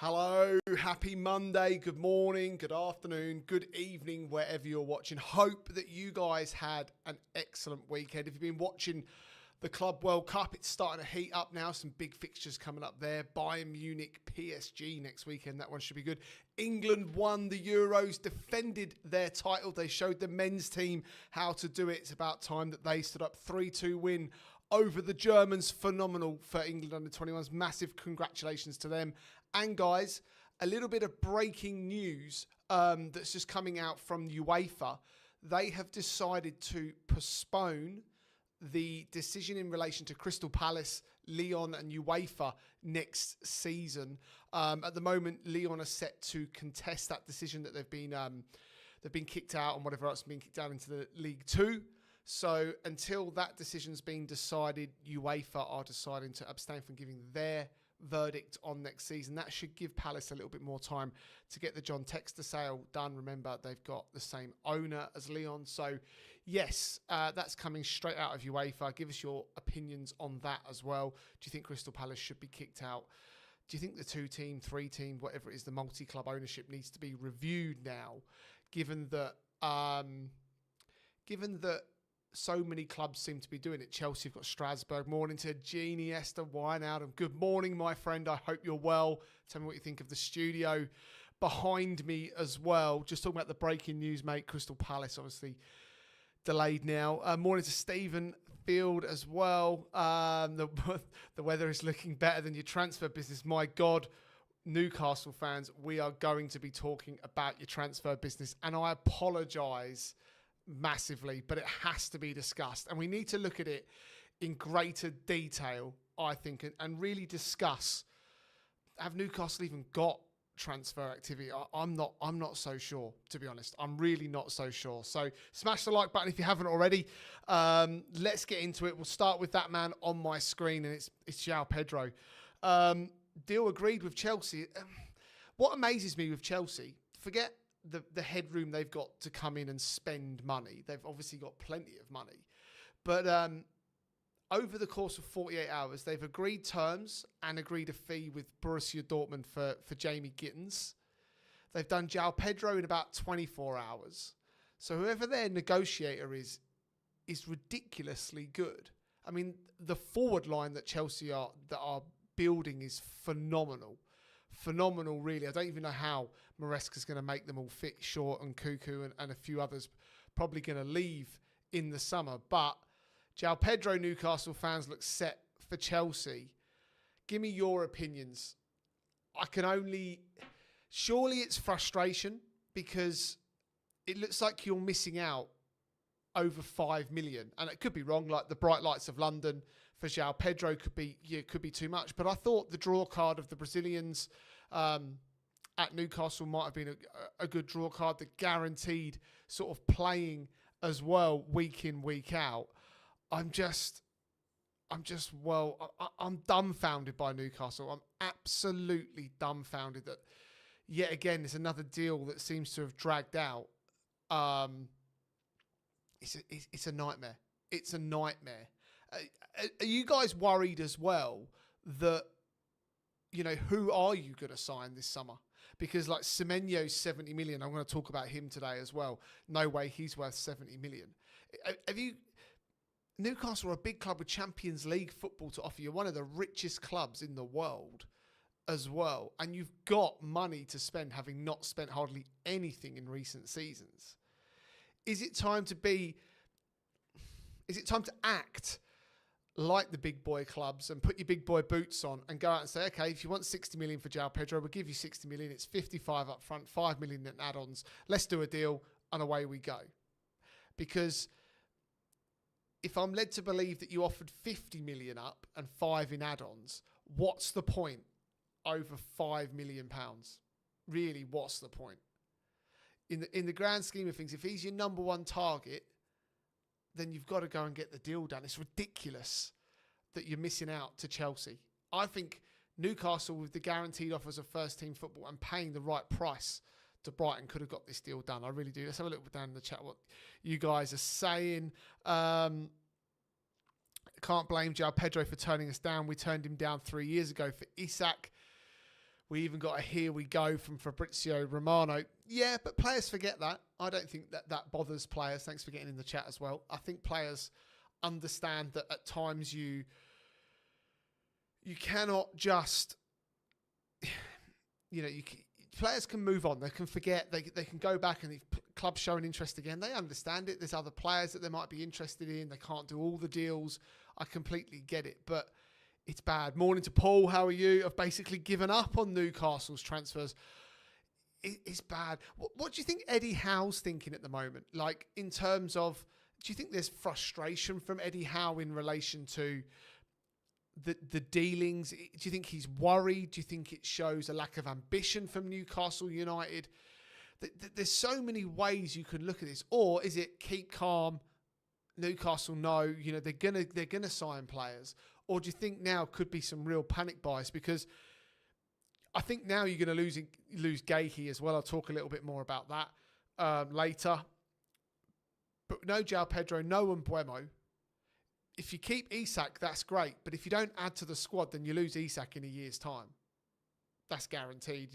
Hello, happy Monday, good morning, good afternoon, good evening, wherever you're watching. Hope that you guys had an excellent weekend. If you've been watching the Club World Cup, it's starting to heat up now. Some big fixtures coming up there. Bayern Munich, PSG next weekend. That one should be good. England won the Euros, defended their title. They showed the men's team how to do it. It's about time that they stood up 3-2 win over the Germans. Phenomenal for England under 21s. Massive congratulations to them. And guys, a little bit of breaking news that's just coming out from UEFA. They have decided to postpone the decision in relation to Crystal Palace, Lyon and UEFA next season. At the moment, Lyon are set to contest that decision that they've been kicked out and whatever else, been kicked out into the League Two. So until that decision's been decided, UEFA are deciding to abstain from giving their verdict on next season. That should give Palace a little bit more time to get the John Textor sale done. Remember, they've got the same owner as Lyon. So yes, that's coming straight out of UEFA. Give us your opinions on that as well. Do you think Crystal Palace should be kicked out? Do you think the 2-team, 3-team, whatever it is, the multi-club ownership needs to be reviewed now, given that so many clubs seem to be doing it? Chelsea have got Strasbourg. Morning to Jeannie Esther Wineout. Good morning, my friend. I hope you're well. Tell me what you think of the studio behind me as well. Just talking about the breaking news, mate. Crystal Palace, obviously delayed now. Morning to Stephen Field as well. The weather is looking better than your transfer business. My God, Newcastle fans, we are going to be talking about your transfer business. And I apologise massively, but it has to be discussed. And we need to look at it in greater detail, I think, and really discuss, have Newcastle even got transfer activity? I'm not so sure, to be honest. I'm really not so sure. So smash the like button if you haven't already. Let's get into it. We'll start with that man on my screen, and it's João Pedro. Deal agreed with Chelsea. What amazes me with Chelsea, forget the headroom they've got to come in and spend money. They've obviously got plenty of money. But over the course of 48 hours, they've agreed terms and agreed a fee with Borussia Dortmund for Jamie Gittins. They've done João Pedro in about 24 hours. So whoever their negotiator is ridiculously good. I mean, the forward line that Chelsea are building is phenomenal. Phenomenal, really. I don't even know how Maresca's going to make them all fit. Short and Cuckoo and a few others probably going to leave in the summer. But João Pedro, Newcastle fans, look set for Chelsea. Give me your opinions. Surely it's frustration because it looks like you're missing out over 5 million. And it could be wrong, like the bright lights of London for João Pedro could be too much. But I thought the draw card of the Brazilians at Newcastle might have been a good draw card, that guaranteed sort of playing as well week in, week out. I'm dumbfounded by Newcastle. I'm absolutely dumbfounded that yet again it's another deal that seems to have dragged out. It's a nightmare. It's a nightmare. Are you guys worried as well that, you know, who are you going to sign this summer? Because like Semenyo's 70 million. I'm going to talk about him today as well. No way he's worth 70 million. Newcastle are a big club with Champions League football to offer. You're one of the richest clubs in the world as well. And you've got money to spend, having not spent hardly anything in recent seasons. Is it time to act like the big boy clubs and put your big boy boots on and go out and say, okay, if you want 60 million for João Pedro, we'll give you 60 million. It's 55 up front, 5 million in add-ons. Let's do a deal and away we go. Because if I'm led to believe that you offered 50 million up and 5 in add-ons, what's the point over 5 million pounds? Really, what's the point? In the grand scheme of things, if he's your number one target, then you've got to go and get the deal done. It's ridiculous that you're missing out to Chelsea. I think Newcastle, with the guaranteed offers of first-team football and paying the right price to Brighton, could have got this deal done. I really do. Let's have a look down in the chat what you guys are saying. Can't blame João Pedro for turning us down. We turned him down 3 years ago for Isak. We even got a here we go from Fabrizio Romano. Yeah, but players forget that. I don't think that bothers players. Thanks for getting in the chat as well. I think players understand that at times you cannot just, players can move on. They can forget. They can go back, and if clubs showing interest again, they understand it. There's other players that they might be interested in. They can't do all the deals. I completely get it, but it's bad. Morning to Paul. How are you? I've basically given up on Newcastle's transfers. It's bad. What do you think Eddie Howe's thinking at the moment? Like, in terms of, do you think there's frustration from Eddie Howe in relation to the dealings? Do you think he's worried? Do you think it shows a lack of ambition from Newcastle United? There's so many ways you can look at this. Or is it keep calm? Newcastle know, they're gonna sign players. Or do you think now could be some real panic bias? Because I think now you're going to lose Gahey as well. I'll talk a little bit more about that later. But no João Pedro, no Mbuemo. If you keep Isak, that's great. But if you don't add to the squad, then you lose Isak in a year's time. That's guaranteed.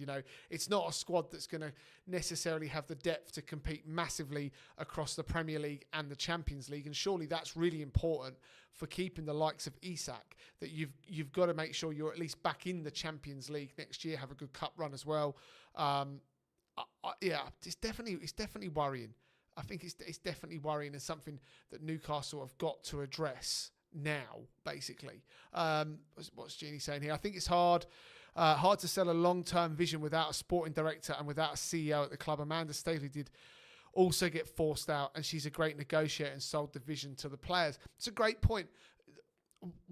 It's not a squad that's going to necessarily have the depth to compete massively across the Premier League and the Champions League. And surely that's really important for keeping the likes of Isak, that you've got to make sure you're at least back in the Champions League next year, have a good cup run as well. It's definitely worrying. I think it's definitely worrying, and something that Newcastle have got to address now, basically. What's Jeannie saying here? I think it's hard to sell a long-term vision without a sporting director and without a CEO at the club. Amanda Staveley did also get forced out, and she's a great negotiator and sold the vision to the players. It's a great point.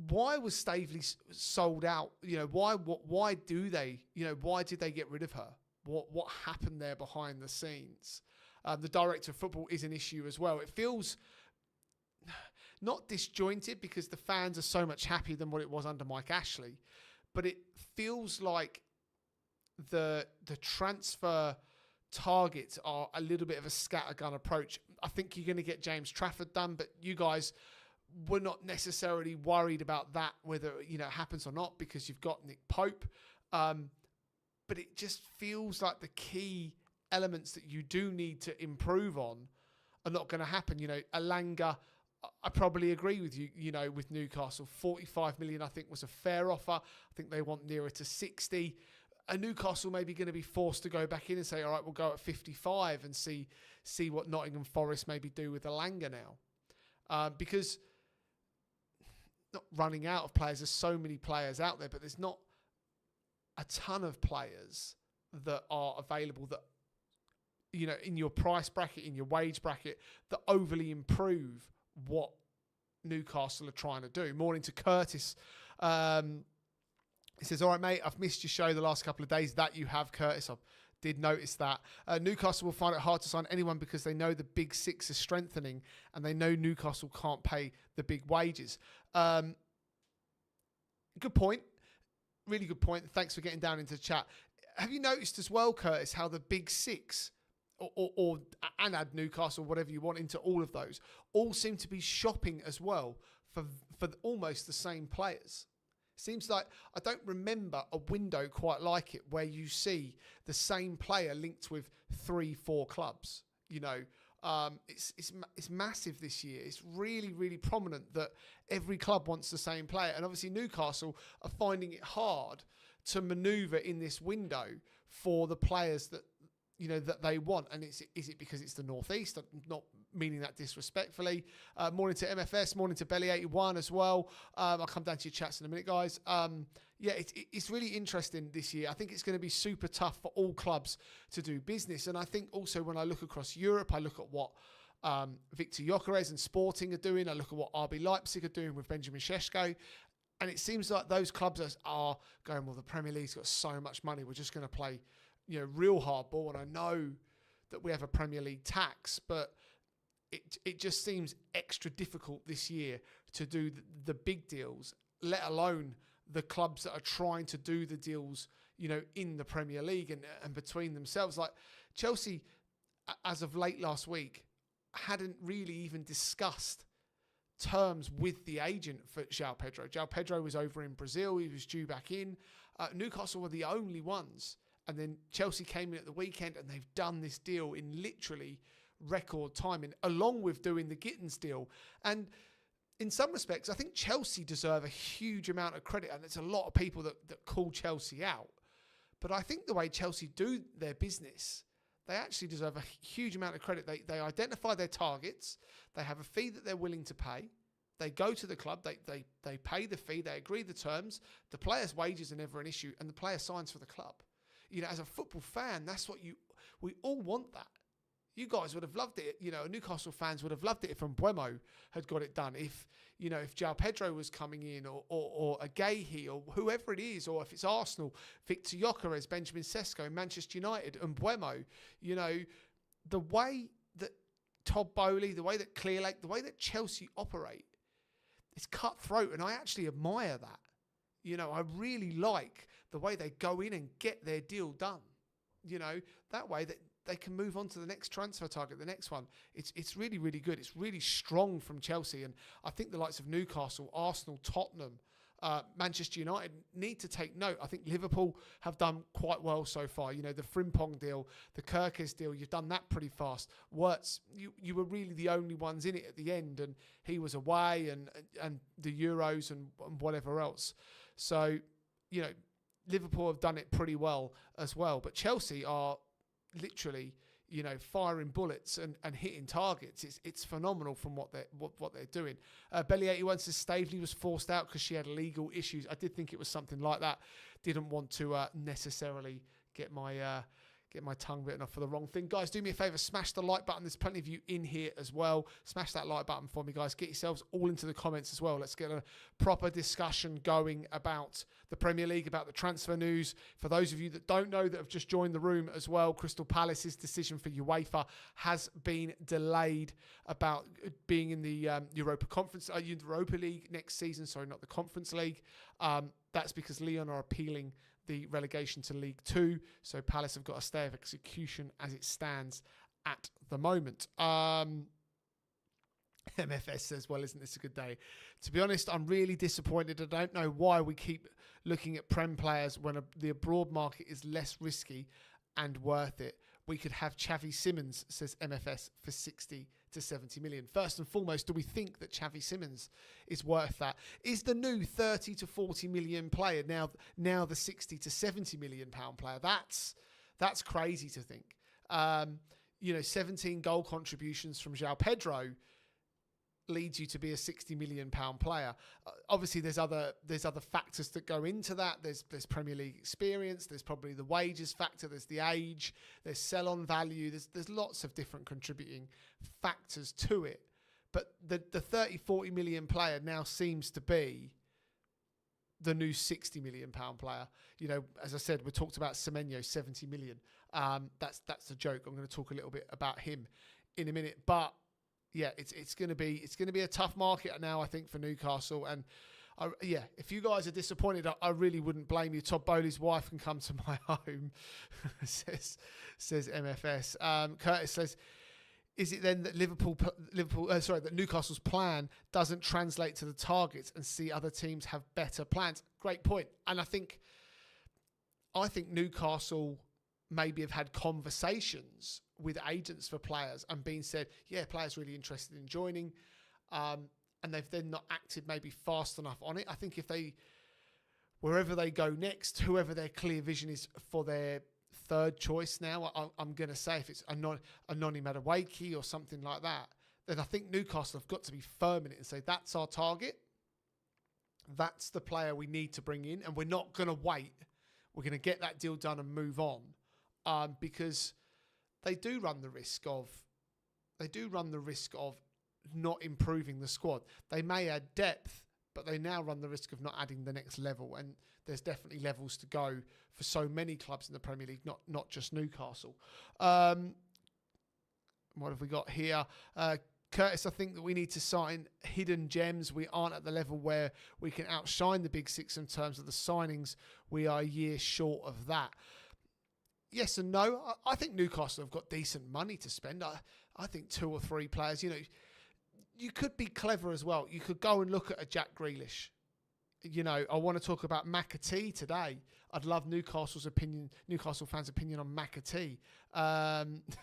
Why was Staveley sold out? Why do they? Why did they get rid of her? What happened there behind the scenes? The director of football is an issue as well. It feels not disjointed because the fans are so much happier than what it was under Mike Ashley, but it feels like the transfer targets are a little bit of a scattergun approach. I think you're going to get James Trafford done, but you guys were not necessarily worried about that, whether it happens or not, because you've got Nick Pope. But it just feels like the key elements that you do need to improve on are not going to happen. Alanga, I probably agree with you, with Newcastle. 45 million, I think, was a fair offer. I think they want nearer to 60. And Newcastle may be going to be forced to go back in and say, all right, we'll go at 55 and see what Nottingham Forest maybe do with Alanga now. Because not running out of players, there's so many players out there, but there's not a ton of players that are available that, in your price bracket, in your wage bracket, that overly improve what Newcastle are trying to do. Morning to Curtis. He says, all right, mate, I've missed your show the last couple of days. That you have, Curtis. I did notice that. Newcastle will find it hard to sign anyone because they know the big six is strengthening and they know Newcastle can't pay the big wages. Good point. Really good point. Thanks for getting down into the chat. Have you noticed as well, Curtis, how the big six and add Newcastle, whatever you want, into all of those, all seem to be shopping as well for almost the same players? Seems like I don't remember a window quite like it where you see the same player linked with 3-4 clubs. It's massive this year. It's really, really prominent that every club wants the same player, and obviously Newcastle are finding it hard to manoeuvre in this window for the players that that they want. And is it because it's the Northeast? I'm not meaning that disrespectfully. Morning to MFS, morning to Belly81 as well. I'll come down to your chats in a minute, guys. It's really interesting this year. I think it's going to be super tough for all clubs to do business. And I think also when I look across Europe, I look at what Victor Gyökeres and Sporting are doing. I look at what RB Leipzig are doing with Benjamin Šeško. And it seems like those clubs are going, well, the Premier League's got so much money, we're just going to play real hardball. And I know that we have a Premier League tax, but it just seems extra difficult this year to do the big deals, let alone the clubs that are trying to do the deals, in the Premier League and between themselves. Like Chelsea, as of late last week, hadn't really even discussed terms with the agent for João Pedro. João Pedro was over in Brazil. He was due back in. Newcastle were the only ones. And then Chelsea came in at the weekend and they've done this deal in literally record timing, along with doing the Gittins deal. And in some respects, I think Chelsea deserve a huge amount of credit. And there's a lot of people that call Chelsea out. But I think the way Chelsea do their business, they actually deserve a huge amount of credit. They identify their targets. They have a fee that they're willing to pay. They go to the club. They pay the fee. They agree the terms. The player's wages are never an issue, and the player signs for the club. You know, as a football fan, that's what we all want that. You guys would have loved it. You know, Newcastle fans would have loved it if Mbeumo had got it done. If João Pedro was coming in or a Gahey or whoever it is, or if it's Arsenal, Victor Gyökeres, Benjamin Sesko, Manchester United, Mbeumo, you know, the way that Todd Boehly, the way that Clearlake, the way that Chelsea operate, it's cutthroat, and I actually admire that. You know, I really like the way they go in and get their deal done. You know, that way that they can move on to the next transfer target, the next one. It's really, really good. It's really strong from Chelsea. And I think the likes of Newcastle, Arsenal, Tottenham, Manchester United need to take note. I think Liverpool have done quite well so far. You know, the Frimpong deal, the Kirkes deal, you've done that pretty fast. Wirtz, you were really the only ones in it at the end, and he was away, and the Euros and whatever else. So, you know, Liverpool have done it pretty well as well. But Chelsea are literally, you know, firing bullets and hitting targets. It's phenomenal from what they're doing. Belly81 says Staveley was forced out because she had legal issues. I did think it was something like that. Didn't want to necessarily get my tongue bitten off for the wrong thing. Guys, do me a favour, smash the like button. There's plenty of you in here as well. Smash that like button for me, guys. Get yourselves all into the comments as well. Let's get a proper discussion going about the Premier League, about the transfer news. For those of you that don't know, that have just joined the room as well, Crystal Palace's decision for UEFA has been delayed about being in the Europa League next season. Sorry, not the Conference League. That's because Lyon are appealing the relegation to League 2. So Palace have got a stay of execution as it stands at the moment. MFS says, well, isn't this a good day? To be honest, I'm really disappointed. I don't know why we keep looking at Prem players when the abroad market is less risky and worth it. We could have Xavi Simons, says MFS, for 60 to 70 million. First and foremost, do we think that Xavi Simons is worth that? Is the new 30 to 40 million player now the 60 to 70 million pound player? That's crazy to think. 17 goal contributions from João Pedro leads you to be a 60 million pound player. Obviously there's other factors that go into that. There's Premier League experience, there's probably the wages factor, there's the age, there's sell on value, there's lots of different contributing factors to it. But the 30-40 million player now seems to be the new 60 million pound player. You know, as I said, we talked about Semenyo, 70 million. That's a joke. I'm going to talk a little bit about him in a minute, but yeah, it's going to be a tough market now, I think, for Newcastle. And if you guys are disappointed, I really wouldn't blame you. Todd Boehly's wife can come to my home, says MFS. Curtis says, is it then that that Newcastle's plan doesn't translate to the targets and see other teams have better plans? Great point. And I think Newcastle maybe have had conversations with agents for players and been said, yeah, players really interested in joining, and they've then not acted maybe fast enough on it. I think wherever they go next, whoever their clear vision is for their third choice now, I'm going to say if it's Anoni Madueke or something like that, then I think Newcastle have got to be firm in it and say, that's our target. That's the player we need to bring in, and we're not going to wait. We're going to get that deal done and move on, because they do run the risk of not improving the squad. They may add depth, but they now run the risk of not adding the next level. And there's definitely levels to go for so many clubs in the Premier League, not just Newcastle. What have we got here? Curtis, I think that we need to sign hidden gems. We aren't at the level where we can outshine the big six in terms of the signings. We are a year short of that. Yes and no. I think Newcastle have got decent money to spend. I think 2 or 3 players, you could be clever as well. You could go and look at a Jack Grealish. You know, I want to talk about McAtee today. I'd love Newcastle fans' opinion on McAtee.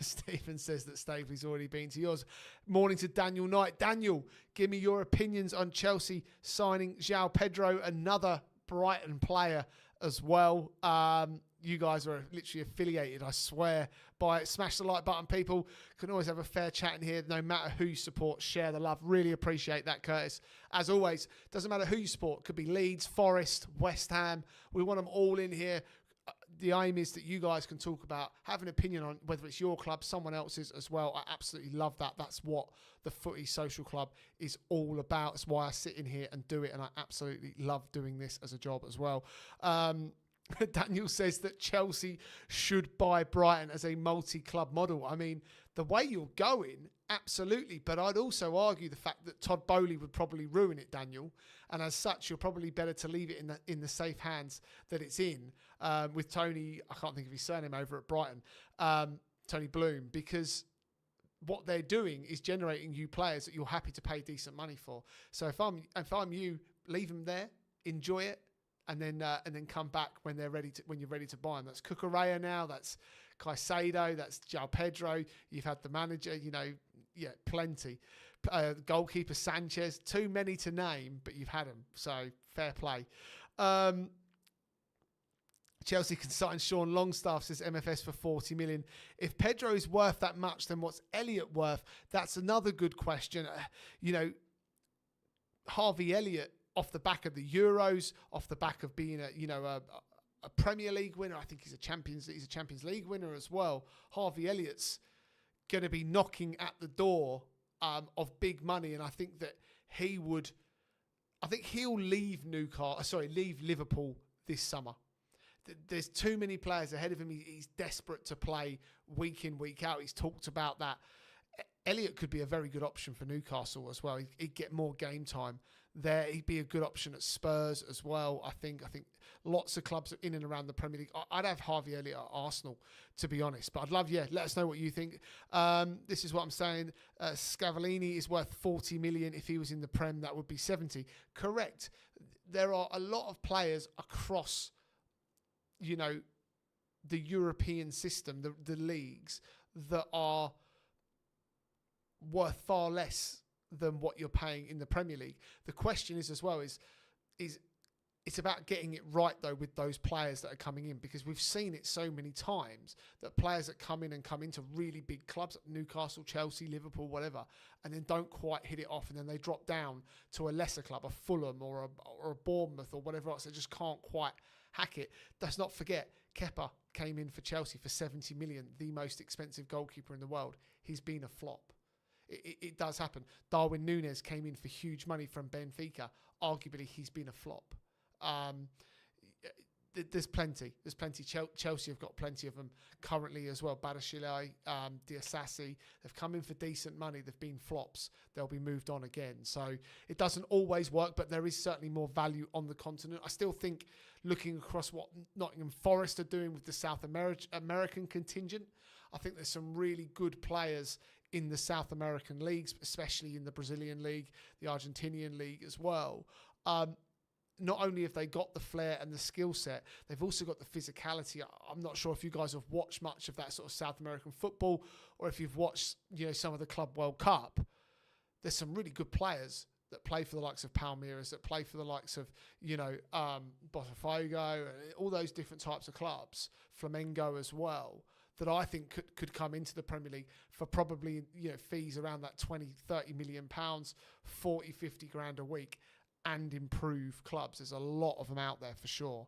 Stephen says that Staveley's already been to yours. Morning to Daniel Knight. Daniel, give me your opinions on Chelsea signing João Pedro, another Brighton player as well. You guys are literally affiliated, I swear, by it. Smash the like button, people. Can always have a fair chat in here, no matter who you support. Share the love. Really appreciate that, Curtis. As always, doesn't matter who you support. Could be Leeds, Forest, West Ham. We want them all in here. The aim is that you guys can talk about, have an opinion on whether it's your club, someone else's as well. I absolutely love that. That's what the Footy Social Club is all about. It's why I sit in here and do it, and I absolutely love doing this as a job as well. Daniel says that Chelsea should buy Brighton as a multi-club model. I mean, the way you're going, absolutely. But I'd also argue the fact that Todd Bowley would probably ruin it, Daniel. And as such, you're probably better to leave it in the safe hands that it's in with Tony, I can't think of his surname over at Brighton, Tony Bloom, because what they're doing is generating you players that you're happy to pay decent money for. So if I'm you, leave them there, enjoy it. And then come back when you're ready to buy them. That's Cucurella now. That's Caicedo. That's João Pedro. You've had the manager. Plenty. Goalkeeper Sanchez. Too many to name, but you've had them. So fair play. Chelsea can sign Sean Longstaff, says MFS, for 40 million. If Pedro is worth that much, then what's Elliott worth? That's another good question. Harvey Elliott, off the back of the Euros, off the back of being a Premier League winner. I think he's a Champions League winner as well. Harvey Elliott's going to be knocking at the door of big money, and I think that he'll leave Liverpool this summer. There's too many players ahead of him. He's desperate to play week in, week out. He's talked about that. Elliott could be a very good option for Newcastle as well. He'd get more game time there. He'd be a good option at Spurs as well. I think lots of clubs in and around the Premier League. I'd have Harvey Elliott at Arsenal, to be honest. But I'd love, let us know what you think. This is what I'm saying. Scavallini is worth 40 million. If he was in the Prem, that would be 70. Correct. There are a lot of players across, the European system, the leagues, that are worth far less than what you're paying in the Premier League. The question is as well is it's about getting it right though with those players that are coming in, because we've seen it so many times that players that come into really big clubs like Newcastle, Chelsea, Liverpool, whatever, and then don't quite hit it off, and then they drop down to a lesser club, a Fulham or a Bournemouth or whatever else. They just can't quite hack it. Let's not forget, Kepa came in for Chelsea for 70 million, the most expensive goalkeeper in the world. He's been a flop. It does happen. Darwin Núñez came in for huge money from Benfica. Arguably, he's been a flop. There's plenty. Chelsea have got plenty of them currently as well. Badiashile, Diasasi, they've come in for decent money. They've been flops. They'll be moved on again. So it doesn't always work, but there is certainly more value on the continent. I still think, looking across what Nottingham Forest are doing with the South American contingent, I think there's some really good players in the South American leagues, especially in the Brazilian league, the Argentinian league as well. Not only have they got the flair and the skill set, they've also got the physicality. I'm not sure if you guys have watched much of that sort of South American football, or if you've watched, some of the Club World Cup. There's some really good players that play for the likes of Palmeiras, that play for the likes of, Botafogo, and all those different types of clubs, Flamengo as well, that I think could come into the Premier League for probably, fees around that 20, 30 million pounds, 40, 50 grand a week, and improve clubs. There's a lot of them out there for sure.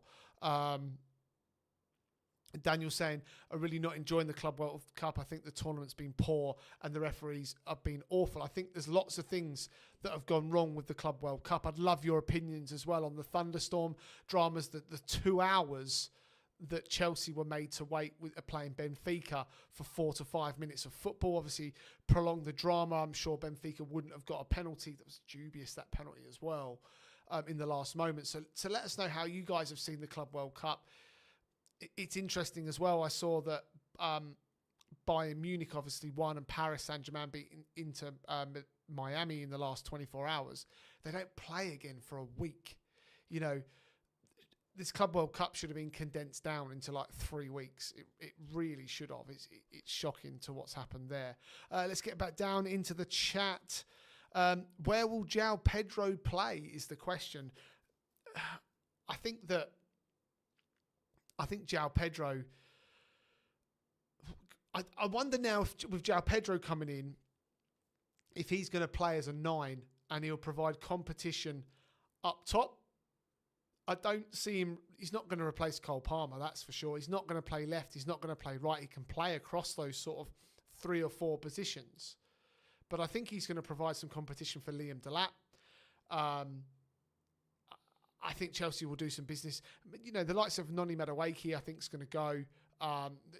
Daniel saying, I'm really not enjoying the Club World Cup. I think the tournament's been poor and the referees have been awful. I think there's lots of things that have gone wrong with the Club World Cup. I'd love your opinions as well on the thunderstorm dramas, the 2 hours that Chelsea were made to wait with playing Benfica for 4 to 5 minutes of football. Obviously, prolonged the drama. I'm sure Benfica wouldn't have got a penalty. That was dubious, that penalty as well, in the last moment. So let us know how you guys have seen the Club World Cup. It's interesting as well. I saw that Bayern Munich obviously won and Paris Saint-Germain beat Inter Miami in the last 24 hours. They don't play again for a week. You know, this Club World Cup should have been condensed down into like 3 weeks. It really should have. It's shocking to what's happened there. Let's get back down into the chat. Where will João Pedro play is the question. I think João Pedro... I wonder now if with João Pedro coming in, if he's going to play as a 9 and he'll provide competition up top. I don't see him. He's not going to replace Cole Palmer, that's for sure. He's not going to play left. He's not going to play right. He can play across those sort of 3 or 4 positions. But I think he's going to provide some competition for Liam Delap. I think Chelsea will do some business. You know, the likes of Noni Madueke, I think, is going to go.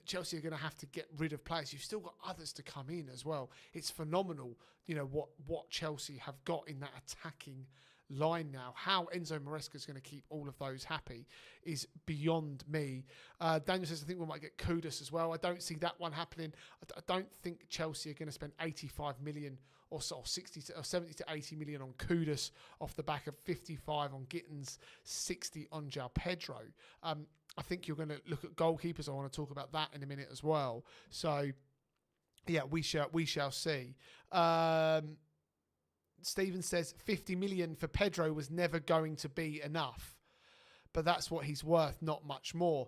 Chelsea are going to have to get rid of players. You've still got others to come in as well. It's phenomenal, you know, what Chelsea have got in that attacking line now. How Enzo Maresca is going to keep all of those happy is beyond me. Daniel says, I think we might get Kudus as well. I don't see that one happening. I don't think Chelsea are going to spend 85 million or so, 60 or 70 to 80 million on Kudus off the back of 55 on Gittins, 60 on João Pedro. I think you're going to look at goalkeepers. I want to talk about that in a minute as well. So, yeah, we shall see. Stephen says 50 million for Pedro was never going to be enough, but that's what he's worth, not much more.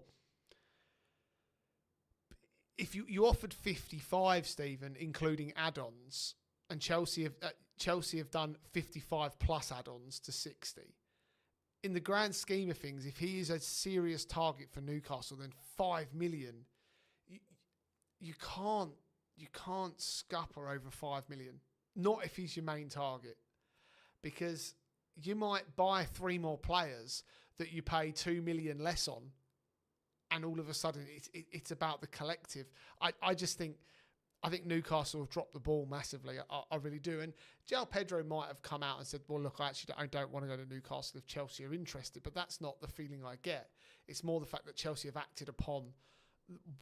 If you offered 55, Stephen, including add-ons, and Chelsea have done 55 plus add-ons to 60. In the grand scheme of things, if he is a serious target for Newcastle, then 5 million, you can't scupper over 5 million. Not if he's your main target, because you might buy 3 more players that you pay 2 million less on, and all of a sudden it's about the collective. I think Newcastle have dropped the ball massively. I really do. And João Pedro might have come out and said, well, look, I don't want to go to Newcastle if Chelsea are interested. But that's not the feeling I get. It's more the fact that Chelsea have acted upon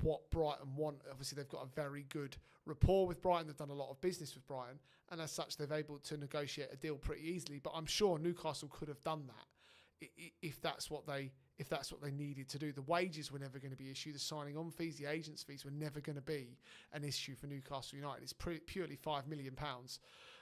what Brighton want. Obviously, they've got a very good rapport with Brighton. They've done a lot of business with Brighton. And as such, they've able to negotiate a deal pretty easily. But I'm sure Newcastle could have done that if that's what they needed to do. The wages were never going to be an issue. The signing on fees, the agents' fees were never going to be an issue for Newcastle United. It's purely £5 million,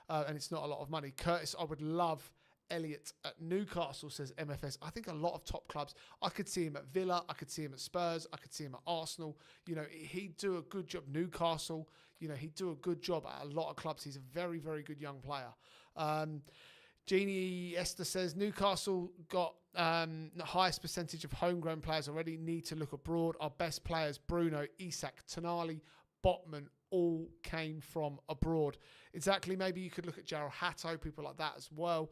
and it's not a lot of money. Curtis, I would love Elliott at Newcastle, says MFS. I think a lot of top clubs, I could see him at Villa, I could see him at Spurs, I could see him at Arsenal. You know, he'd do a good job. Newcastle, you know, he'd do a good job at a lot of clubs. He's a very, very good young player. Jeannie Esther says Newcastle got the highest percentage of homegrown players already. Need to look abroad. Our best players, Bruno, Isak, Tonali, Botman, all came from abroad. Exactly. Maybe you could look at Jarrell Hatto, people like that as well.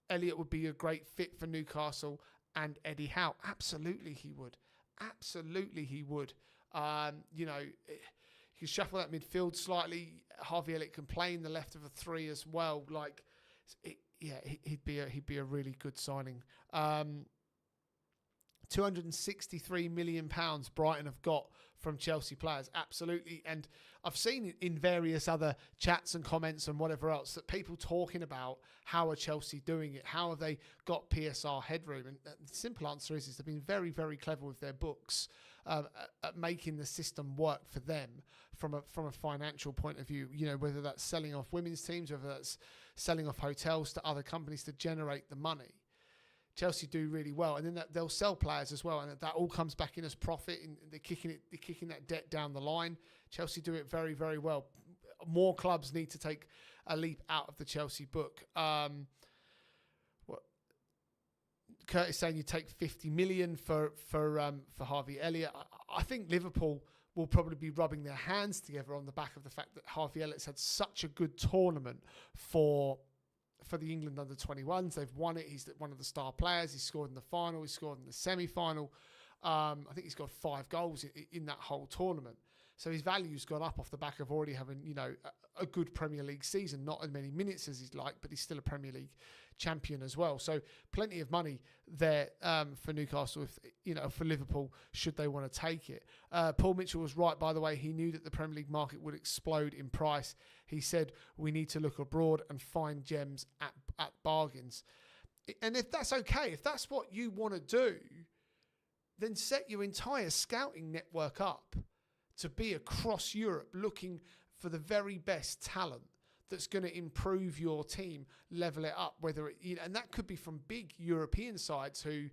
Elliott would be a great fit for Newcastle, and Eddie Howe. Absolutely he would. Absolutely he would. You know, you can shuffle that midfield slightly. Harvey Elliott can play in the left of a 3 as well. Like, he'd be a really good signing. £263 million Brighton have got from Chelsea players. Absolutely. And I've seen in various other chats and comments and whatever else that people talking about how are Chelsea doing it? How have they got PSR headroom? And the simple answer is they've been very, very clever with their books at making the system work for them from a financial point of view. You know, whether that's selling off women's teams, whether that's selling off hotels to other companies to generate the money. Chelsea do really well, and then they'll sell players as well, and that all comes back in as profit. And they're kicking that debt down the line. Chelsea do it very, very well. More clubs need to take a leap out of the Chelsea book. Curtis saying you take 50 million for Harvey Elliott. I think Liverpool will probably be rubbing their hands together on the back of the fact that Harvey Elliott's had such a good tournament for the England under-21s. They've won it. He's one of the star players. He scored in the final. He scored in the semi-final. I think he's got 5 goals in that whole tournament. So his value's gone up off the back of already having, you know, a good Premier League season, not as many minutes as he'd like, but he's still a Premier League champion as well. So plenty of money there for Newcastle, for Liverpool, should they want to take it. Paul Mitchell was right, by the way. He knew that the Premier League market would explode in price. He said, we need to look abroad and find gems at bargains. And if that's okay, if that's what you want to do, then set your entire scouting network up to be across Europe looking for the very best talent that's going to improve your team, level it up, and that could be from big European sides who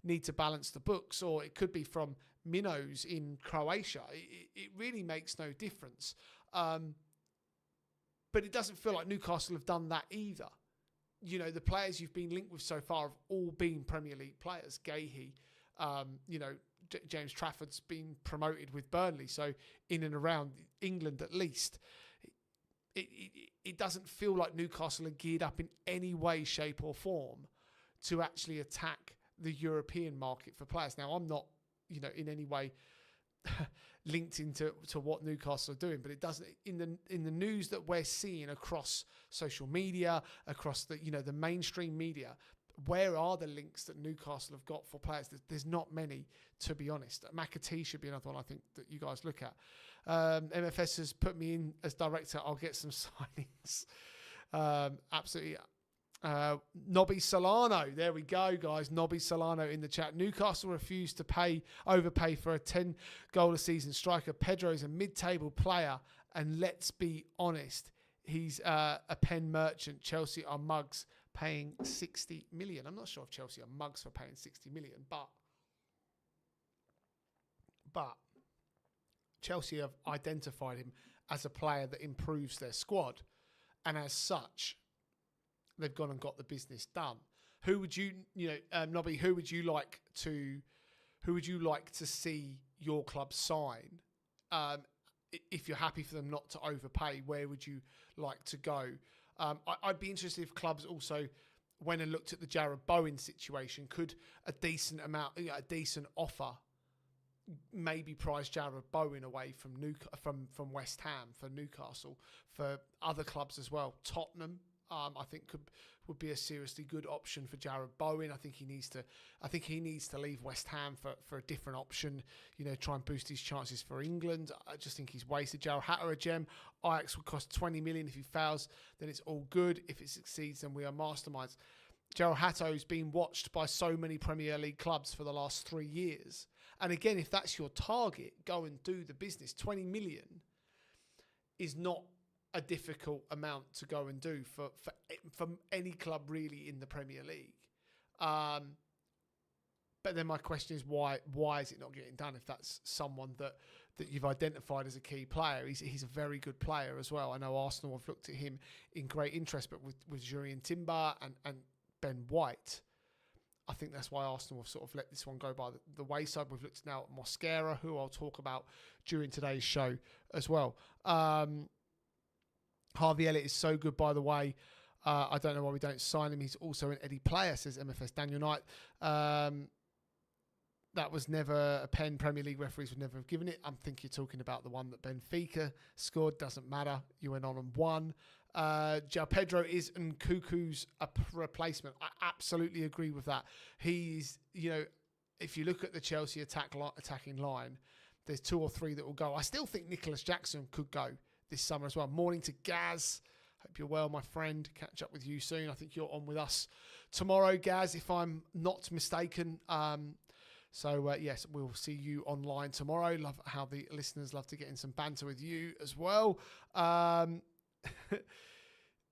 need to balance the books, or it could be from minnows in Croatia. It really makes no difference. But it doesn't feel like Newcastle have done that either. The players you've been linked with so far have all been Premier League players. Gahey, James Trafford's been promoted with Burnley, so in and around England at least. It doesn't feel like Newcastle are geared up in any way, shape or form to actually attack the European market for players. Now, I'm not, in any way linked into what Newcastle are doing, but it doesn't, in the news that we're seeing across social media, across the mainstream media, where are the links that Newcastle have got for players? There's not many, to be honest. McAtee should be another one I think that you guys look at. MFS has put me in as director. I'll get some signings. Absolutely. Nobby Solano. There we go, guys. Nobby Solano in the chat. Newcastle refused to overpay for a 10-goal-a-season striker. Pedro is a mid-table player, and let's be honest, he's a pen merchant. Chelsea are mugs paying 60 million. I'm not sure if Chelsea are mugs for paying 60 million, but Chelsea have identified him as a player that improves their squad, and as such, they've gone and got the business done. Who would you, Nobby? Who would you like to see your club sign? If you're happy for them not to overpay, where would you like to go? I'd be interested if clubs also went and looked at the Jarrod Bowen situation. Could a decent offer maybe price Jarrod Bowen away from West Ham for Newcastle, for other clubs as well? Tottenham, I think would be a seriously good option for Jarrod Bowen. I think he needs to leave West Ham for a different option. Try and boost his chances for England. I just think he's wasted. Joao Hatter, a gem. Ajax would cost 20 million. If he fails, then it's all good. If it succeeds, then we are masterminds. Joao Hatto's been watched by so many Premier League clubs for the last 3 years. And again, if that's your target, go and do the business. 20 million is not a difficult amount to go and do for any club really in the Premier League. But then my question is, why is it not getting done if that's someone that you've identified as a key player? He's a very good player as well. I know Arsenal have looked at him in great interest, but with Jurrien Timber and Ben White, I think that's why Arsenal have sort of let this one go by the wayside. We've looked now at Mosquera, who I'll talk about during today's show as well. Harvey Elliott is so good, by the way. I don't know why we don't sign him. He's also an Eddie player, says MFS. Daniel Knight. That was never a pen. Premier League referees would never have given it. I think you're talking about the one that Benfica scored. Doesn't matter. You went on and won. João Pedro is Nkuku's a replacement. I absolutely agree with that. He's, if you look at the Chelsea attacking line, there's 2 or 3 that will go. I still think Nicholas Jackson could go this summer as well. Morning to Gaz. Hope you're well, my friend. Catch up with you soon. I think you're on with us tomorrow, Gaz, if I'm not mistaken. Yes, we'll see you online tomorrow. Love how the listeners love to get in some banter with you as well.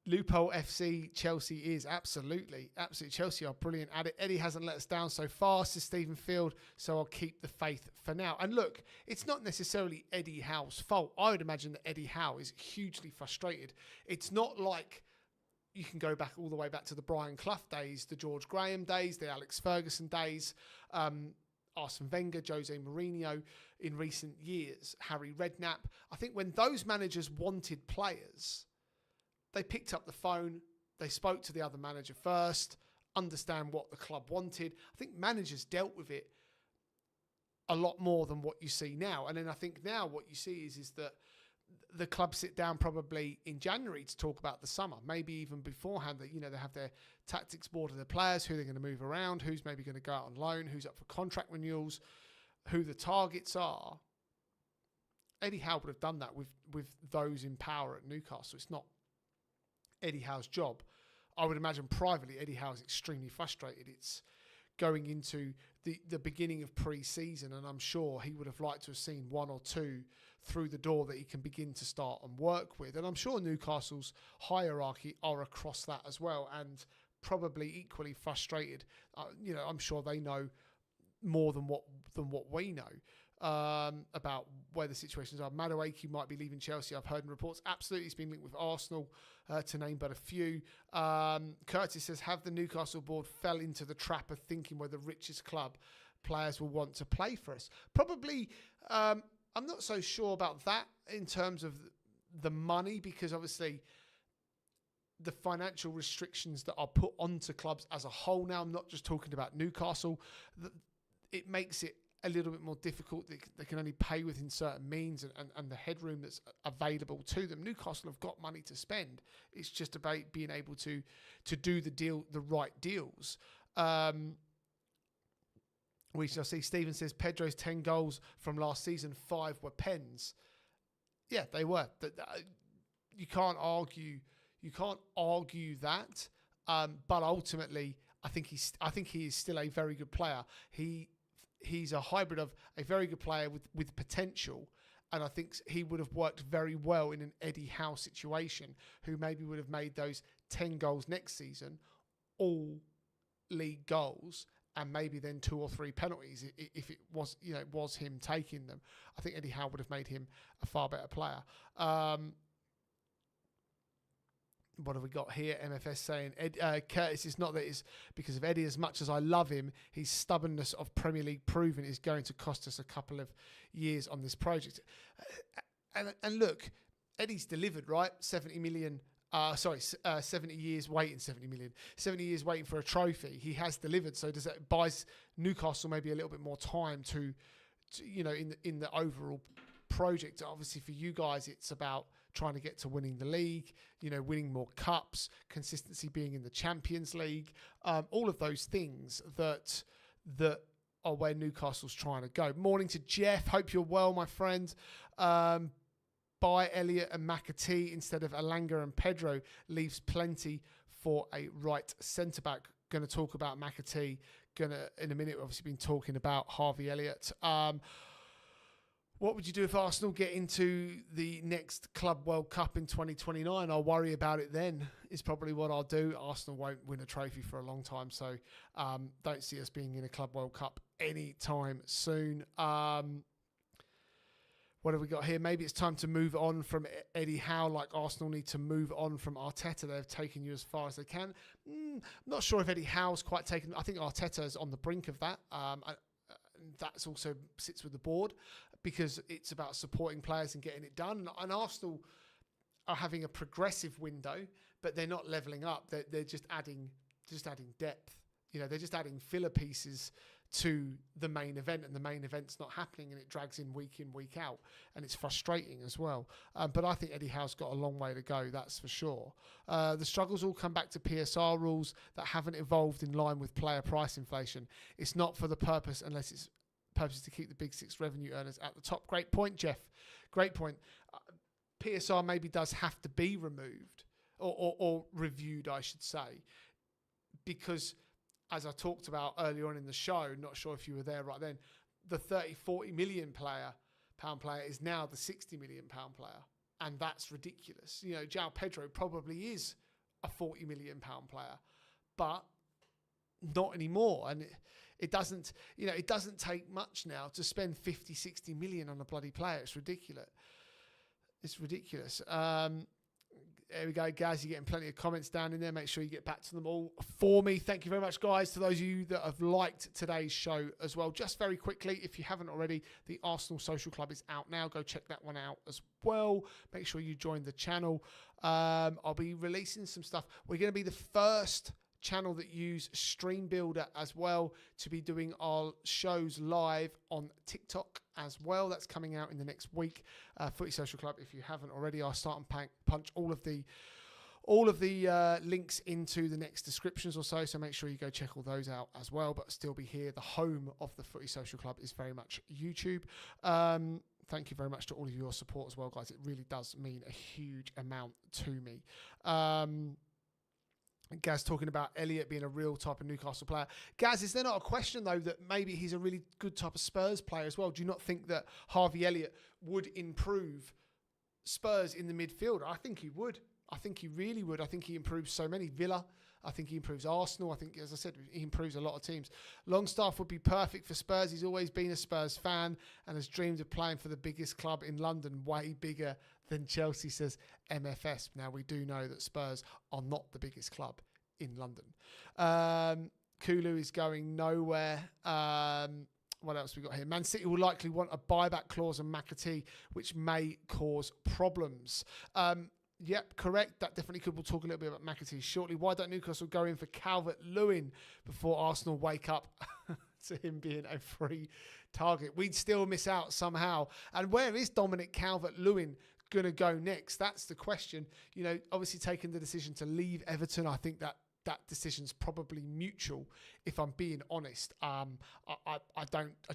Loophole FC, Chelsea is absolutely. Chelsea are brilliant at it. Eddie hasn't let us down so far, says Stephen Field, so I'll keep the faith for now. And look, it's not necessarily Eddie Howe's fault. I would imagine that Eddie Howe is hugely frustrated. It's not like you can go back all the way back to the Brian Clough days, the George Graham days, the Alex Ferguson days, Arsene Wenger, Jose Mourinho in recent years, Harry Redknapp. I think when those managers wanted players, they picked up the phone, they spoke to the other manager first, understand what the club wanted. I think managers dealt with it a lot more than what you see now. And then I think now what you see is that the club sit down probably in January to talk about the summer, maybe even beforehand. That they have their tactics board of their players, who they're going to move around, who's maybe going to go out on loan, who's up for contract renewals, who the targets are. Eddie Howe would have done that with those in power at Newcastle. It's not Eddie Howe's job. I would imagine privately Eddie Howe is extremely frustrated. It's going into the beginning of pre-season, and I'm sure he would have liked to have seen one or two through the door that he can begin to start and work with. And I'm sure Newcastle's hierarchy are across that as well, and probably equally frustrated. I'm sure they know more than what we know about where the situations are. Madueke might be leaving Chelsea. I've heard in reports. Absolutely, he's been linked with Arsenal, to name but a few. Curtis says, have the Newcastle board fell into the trap of thinking we're the richest club, players will want to play for us? Probably. I'm not so sure about that in terms of the money, because obviously the financial restrictions that are put onto clubs as a whole now, I'm not just talking about Newcastle, it makes it a little bit more difficult. They can only pay within certain means and the headroom that's available to them. Newcastle have got money to spend. It's just about being able to do the right deals. We shall see. Stephen says Pedro's 10 goals from last season, 5 were pens. Yeah, they were. You can't argue that. But ultimately, I think he is still a very good player. He's a hybrid of a very good player with potential, and I think he would have worked very well in an Eddie Howe situation, who maybe would have made those 10 goals next season, all league goals, and maybe then 2 or 3 penalties if it was was him taking them. I think Eddie Howe would have made him a far better player. What have we got here? MFS saying, Curtis, it's not that it's because of Eddie. As much as I love him, his stubbornness of Premier League proven is going to cost us a couple of years on this project. And look, Eddie's delivered, right? 70 million. 70 years waiting, 70 million. 70 years waiting for a trophy. He has delivered. So does that buys Newcastle maybe a little bit more time to in the overall project? Obviously, for you guys, it's about trying to get to winning the league, winning more cups, consistency being in the Champions League, all of those things that are where Newcastle's trying to go. Morning to Jeff. Hope you're well, my friend. Buy Elliott and McAtee instead of Alanga and Pedro leaves plenty for a right centre-back. Going to talk about McAtee. In a minute, we've obviously been talking about Harvey Elliott. What would you do if Arsenal get into the next Club World Cup in 2029? I'll worry about it then, is probably what I'll do. Arsenal won't win a trophy for a long time, so don't see us being in a Club World Cup anytime soon. What have we got here? Maybe it's time to move on from Eddie Howe, like Arsenal need to move on from Arteta. They've taken you as far as they can. I'm not sure if Eddie Howe's quite taken. I think Arteta is on the brink of that. That's also sits with the board, because it's about supporting players and getting it done. And Arsenal are having a progressive window, but they're not levelling up. They're just adding depth. They're just adding filler pieces to the main event, and the main event's not happening, and it drags in, week out, and it's frustrating as well. But I think Eddie Howe's got a long way to go, that's for sure. The struggles all come back to PSR rules that haven't evolved in line with player price inflation. It's not for the purpose, unless it's purpose to keep the big 6 revenue earners at the top. Great point, Jeff. Great point. PSR maybe does have to be removed or reviewed, I should say, because as I talked about earlier on in the show, not sure if you were there right then, the 30-40 million pound player is now the 60 million pound player. And that's ridiculous. João Pedro probably is a 40 million pound player, but not anymore. And it doesn't take much now to spend 50, 60 million on a bloody player. It's ridiculous. There we go, guys. You're getting plenty of comments down in there. Make sure you get back to them all for me. Thank you very much, guys, to those of you that have liked today's show as well. Just very quickly, if you haven't already, the Arsenal Social Club is out now. Go check that one out as well. Make sure you join the channel. I'll be releasing some stuff. We're going to be the first channel that use Stream Builder as well to be doing our shows live on TikTok as well. That's coming out in the next week. Footy Social Club, if you haven't already, I'll start and punch all of the links into the next descriptions or so make sure you go check all those out as well, but still be here. The home of the Footy Social Club is very much YouTube. Thank you very much to all of your support as well, guys. It really does mean a huge amount to me. Gaz talking about Elliott being a real type of Newcastle player. Gaz, is there not a question, though, that maybe he's a really good type of Spurs player as well? Do you not think that Harvey Elliott would improve Spurs in the midfield? I think he would. I think he really would. I think he improves so many. Villa. I think he improves Arsenal. I think, as I said, he improves a lot of teams. Longstaff would be perfect for Spurs. He's always been a Spurs fan and has dreamed of playing for the biggest club in London, way bigger than Chelsea, says MFS. Now, we do know that Spurs are not the biggest club in London. Kulu is going nowhere. What else we got here? Man City will likely want a buyback clause on McAtee, which may cause problems. Yep, correct. That definitely could. We'll talk a little bit about McAtee shortly. Why don't Newcastle go in for Calvert-Lewin before Arsenal wake up to him being a free target? We'd still miss out somehow. And where is Dominic Calvert-Lewin going to go next? That's the question. You know, obviously taking the decision to leave Everton, I think that decision's probably mutual, if I'm being honest. I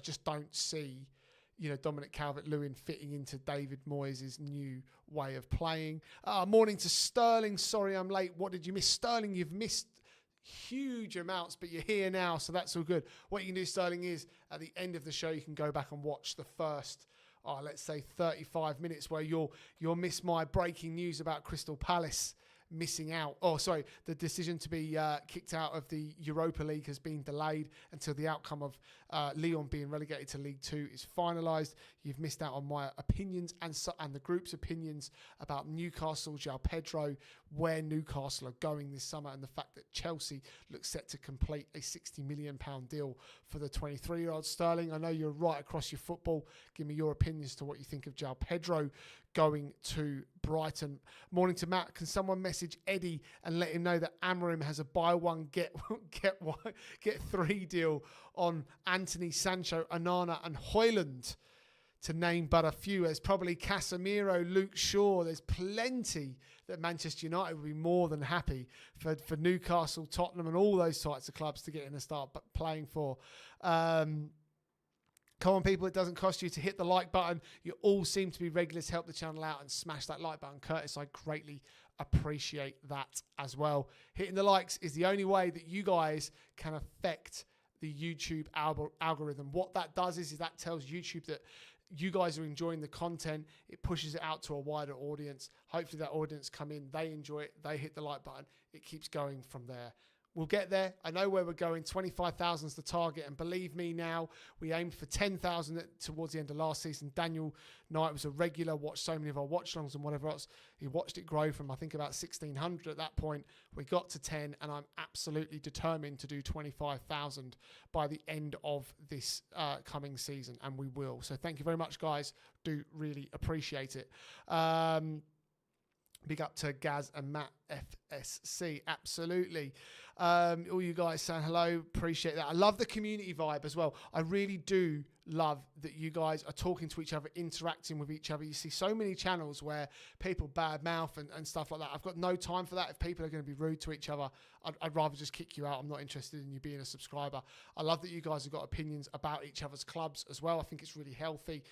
just don't see, you know, Dominic Calvert-Lewin fitting into David Moyes' new way of playing. Morning to Sterling. Sorry I'm late. What did you miss? Sterling, you've missed huge amounts, but you're here now, so that's all good. What you can do, Sterling, is at the end of the show, you can go back and watch the first, let's say 35 minutes, where you'll miss my breaking news about Crystal Palace missing out. The decision to be kicked out of the Europa League has been delayed until the outcome of Lyon being relegated to League 2 is finalised. You've missed out on my opinions and the group's opinions about Newcastle, João Pedro, where Newcastle are going this summer, and the fact that Chelsea looks set to complete a £60 million deal for the 23-year-old. Sterling, I know you're right across your football. Give me your opinions to what you think of João Pedro going to Brighton. Morning to Matt. Can someone message Eddie and let him know that Amorim has a buy one get three deal on Anthony, Sancho, Onana and Højlund, to name but a few? There's probably Casemiro, Luke Shaw. There's plenty that Manchester United would be more than happy for Newcastle, Tottenham and all those types of clubs to get in and start playing for. Come on, people, it doesn't cost you to hit the like button. You all seem to be regulars. Help the channel out and smash that like button. Curtis, I greatly appreciate that as well. Hitting the likes is the only way that you guys can affect the YouTube algorithm. What that does is that tells YouTube that you guys are enjoying the content. It pushes it out to a wider audience. Hopefully that audience come in, they enjoy it, they hit the like button. It keeps going from there. We'll get there. I know where we're going. 25,000 is the target. And believe me now, we aimed for 10,000 towards the end of last season. Daniel Knight was a regular, watched so many of our watch-alongs and whatever else. He watched it grow from, I think, about 1,600 at that point. We got to 10, and I'm absolutely determined to do 25,000 by the end of this coming season, and we will. So thank you very much, guys. Do really appreciate it. Big up to Gaz and Matt FSC. Absolutely. All you guys saying hello. Appreciate that. I love the community vibe as well. I really do love that you guys are talking to each other, interacting with each other. You see so many channels where people bad mouth and stuff like that. I've got no time for that. If people are going to be rude to each other, I'd rather just kick you out. I'm not interested in you being a subscriber. I love that you guys have got opinions about each other's clubs as well. I think it's really healthy.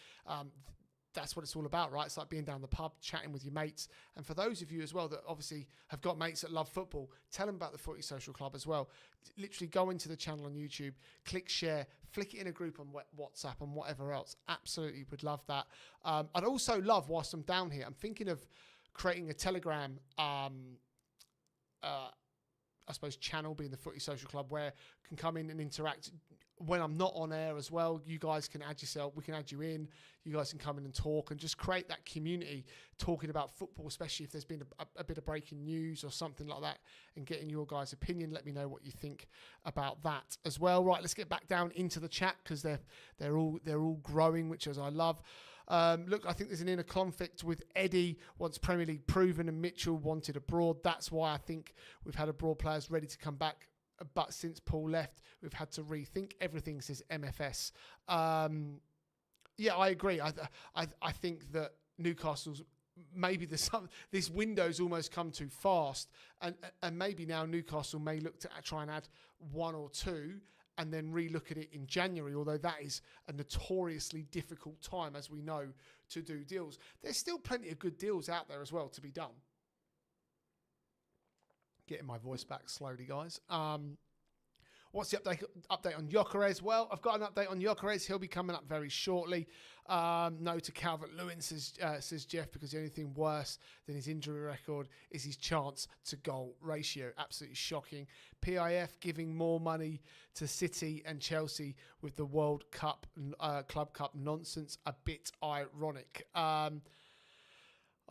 That's what it's all about, right? It's like being down the pub, chatting with your mates. And for those of you as well that obviously have got mates that love football, tell them about the Footy Social Club as well. Literally go into the channel on YouTube, click share, flick it in a group on WhatsApp and whatever else. Absolutely would love that. I'd also love, whilst I'm down here, I'm thinking of creating a Telegram, I suppose, channel, being the Footy Social Club, where I can come in and interact when I'm not on air as well. You guys can add yourself, we can add you in, you guys can come in and talk and just create that community talking about football, especially if there's been a bit of breaking news or something like that, and getting your guys' opinion. Let me know what you think about that as well. Right, let's get back down into the chat, because they're all growing, which as I love. Look, I think there's an inner conflict with Eddie, wants Premier League proven, and Mitchell wanted abroad. That's why I think we've had abroad players ready to come back. But since Paul left, we've had to rethink everything, says MFS. Yeah, I agree. I think that Newcastle's maybe this window's almost come too fast, and maybe now Newcastle may look to try and add one or two and then relook at it in January, although that is a notoriously difficult time, as we know, to do deals. There's still plenty of good deals out there as well to be done. Getting my voice back slowly, guys. What's the update on Gyökeres? Well, I've got an update on Gyökeres. He'll be coming up very shortly. No to Calvert-Lewin, says Jeff, because the only thing worse than his injury record is his chance to goal ratio. Absolutely shocking. PIF giving more money to City and Chelsea with the World Cup, Club Cup nonsense. A bit ironic. I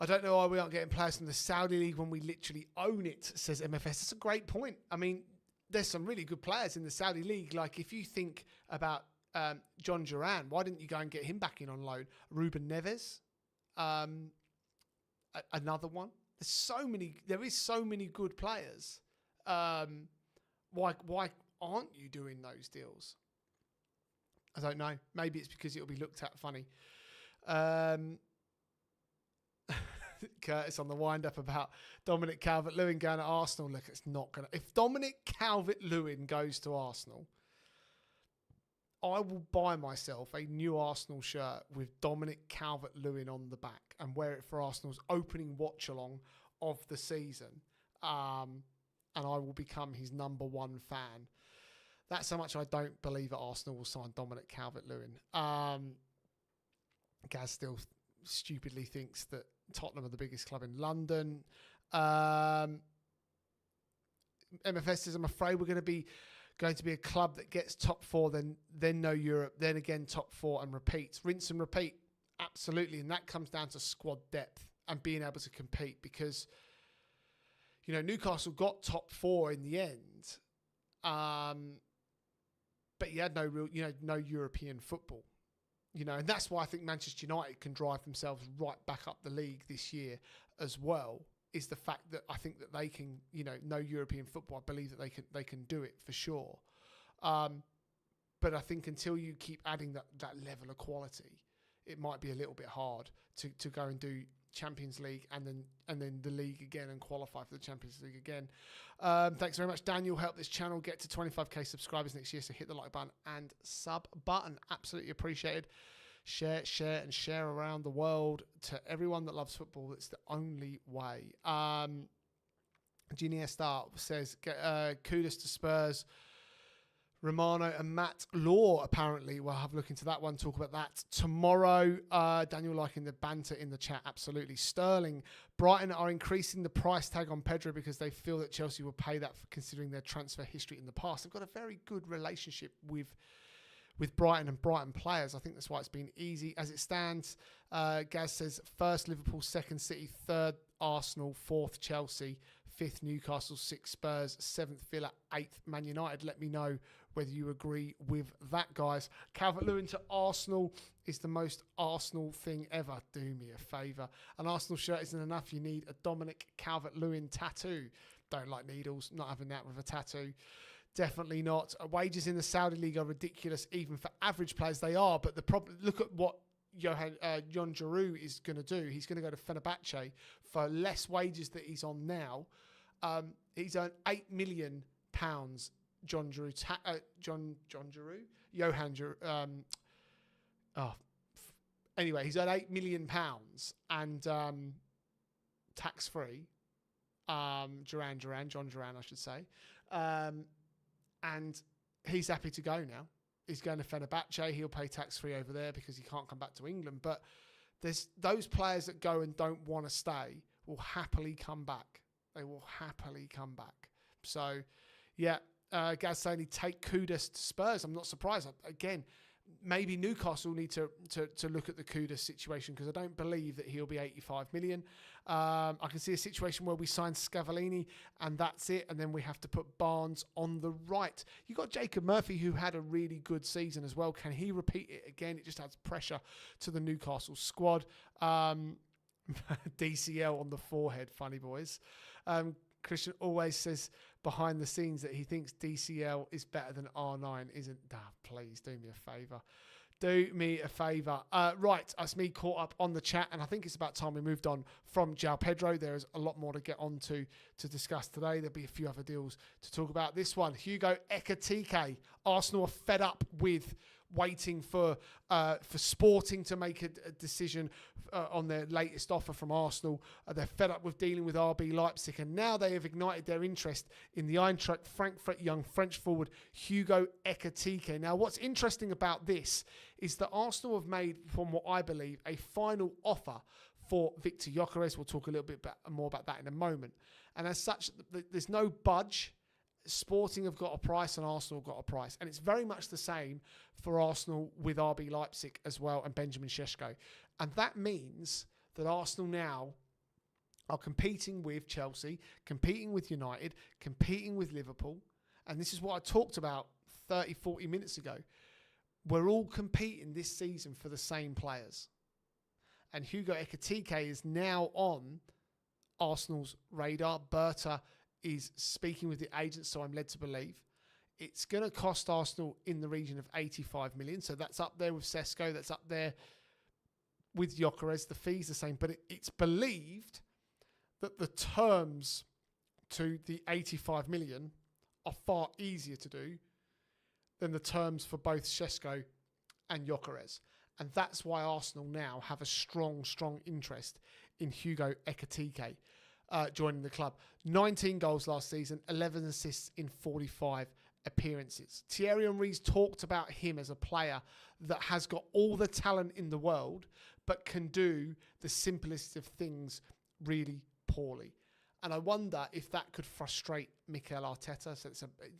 don't know why we aren't getting players from the Saudi League when we literally own it, says MFS. That's a great point. I mean, there's some really good players in the Saudi League. Like, if you think about John Duran, why didn't you go and get him back in on loan? Ruben Neves, another one. There is so many good players. Why aren't you doing those deals? I don't know. Maybe it's because it'll be looked at funny. Curtis on the wind-up about Dominic Calvert-Lewin going to Arsenal. Look, it's not going to... If Dominic Calvert-Lewin goes to Arsenal, I will buy myself a new Arsenal shirt with Dominic Calvert-Lewin on the back and wear it for Arsenal's opening watch-along of the season. And I will become his number one fan. That's how much I don't believe that Arsenal will sign Dominic Calvert-Lewin. Gaz still stupidly thinks that Tottenham are the biggest club in London. MFS says, I'm afraid we're going to be a club that gets top four, then no Europe, then again top four and repeats. Rinse and repeat. Absolutely. And that comes down to squad depth and being able to compete, because, you know, Newcastle got top four in the end. But you had no European football. You know, and that's why I think Manchester United can drive themselves right back up the league this year as well, is the fact that I think that they can, you know, no European football. I believe that they can do it for sure. But I think until you keep adding that level of quality, it might be a little bit hard to go and do Champions League and then the league again and qualify for the Champions League again. Thanks very much, Daniel. Help this channel get to 25k subscribers next year, so hit the like button and sub button. Absolutely appreciated. Share and share around the world to everyone that loves football. It's the only way. Genius Star says, kudos to Spurs. Romano and Matt Law, apparently. We'll have a look into that one, talk about that tomorrow. Daniel liking the banter in the chat, absolutely. Sterling, Brighton are increasing the price tag on Pedro because they feel that Chelsea will pay that for considering their transfer history in the past. They've got a very good relationship with Brighton and Brighton players. I think that's why it's been easy. As it stands, Gaz says, first Liverpool, second City, third Arsenal, fourth Chelsea, fifth Newcastle, sixth Spurs, seventh Villa, eighth Man United. Let me know whether you agree with that, guys. Calvert-Lewin to Arsenal is the most Arsenal thing ever. Do me a favour. An Arsenal shirt isn't enough. You need a Dominic Calvert-Lewin tattoo. Don't like needles. Not having that with a tattoo. Definitely not. Wages in the Saudi League are ridiculous, even for average players. They are, but the problem. Look at what Yon Giroud is going to do. He's going to go to Fenerbahce for less wages that he's on now. He's earned £8 million. John Giroud, Johan Giroud. Anyway, he's earned £8 million and tax free. John Duran, I should say. And he's happy to go now. He's going to Fenerbahce. He'll pay tax-free over there because he can't come back to England. But there's those players that go and don't want to stay will happily come back. They will happily come back. So, yeah, Gaz saying he'd take kudos to Spurs. I'm not surprised. Again, maybe Newcastle need to look at the Kudus situation, because I don't believe that he'll be 85 million. I can see a situation where we sign Scavallini and that's it, and then we have to put Barnes on the right. You got Jacob Murphy, who had a really good season as well. Can he repeat it again? It just adds pressure to the Newcastle squad. DCL on the forehead, funny boys. Christian always says behind the scenes that he thinks DCL is better than R9, isn't? Please do me a favour. Do me a favour. Right, that's me caught up on the chat, and I think it's about time we moved on from João Pedro. There is a lot more to get on to discuss today. There'll be a few other deals to talk about. This one, Hugo Ekitike. Arsenal are fed up with waiting for Sporting to make a decision on their latest offer from Arsenal. They're fed up with dealing with RB Leipzig, and now they have ignited their interest in the Eintracht Frankfurt young French forward Hugo Ekitike. Now, what's interesting about this is that Arsenal have made, from what I believe, a final offer for Victor Gyökeres. We'll talk a little bit more about that in a moment. And as such, there's no budge. Sporting have got a price and Arsenal have got a price. And it's very much the same for Arsenal with RB Leipzig as well and Benjamin Šeško. And that means that Arsenal now are competing with Chelsea, competing with United, competing with Liverpool. And this is what I talked about 30, 40 minutes ago. We're all competing this season for the same players. And Hugo Ekitike is now on Arsenal's radar. Berta is speaking with the agents, so I'm led to believe. It's going to cost Arsenal in the region of 85 million. So that's up there with Šeško. That's up there with Gyökeres. The fee's the same. But it's believed that the terms to the 85 million are far easier to do than the terms for both Šeško and Gyökeres. And that's why Arsenal now have a strong interest in Hugo Ekitike joining the club. 19 goals last season, 11 assists in 45 appearances. Thierry Henry's talked about him as a player that has got all the talent in the world, but can do the simplest of things really poorly. And I wonder if that could frustrate Mikel Arteta. So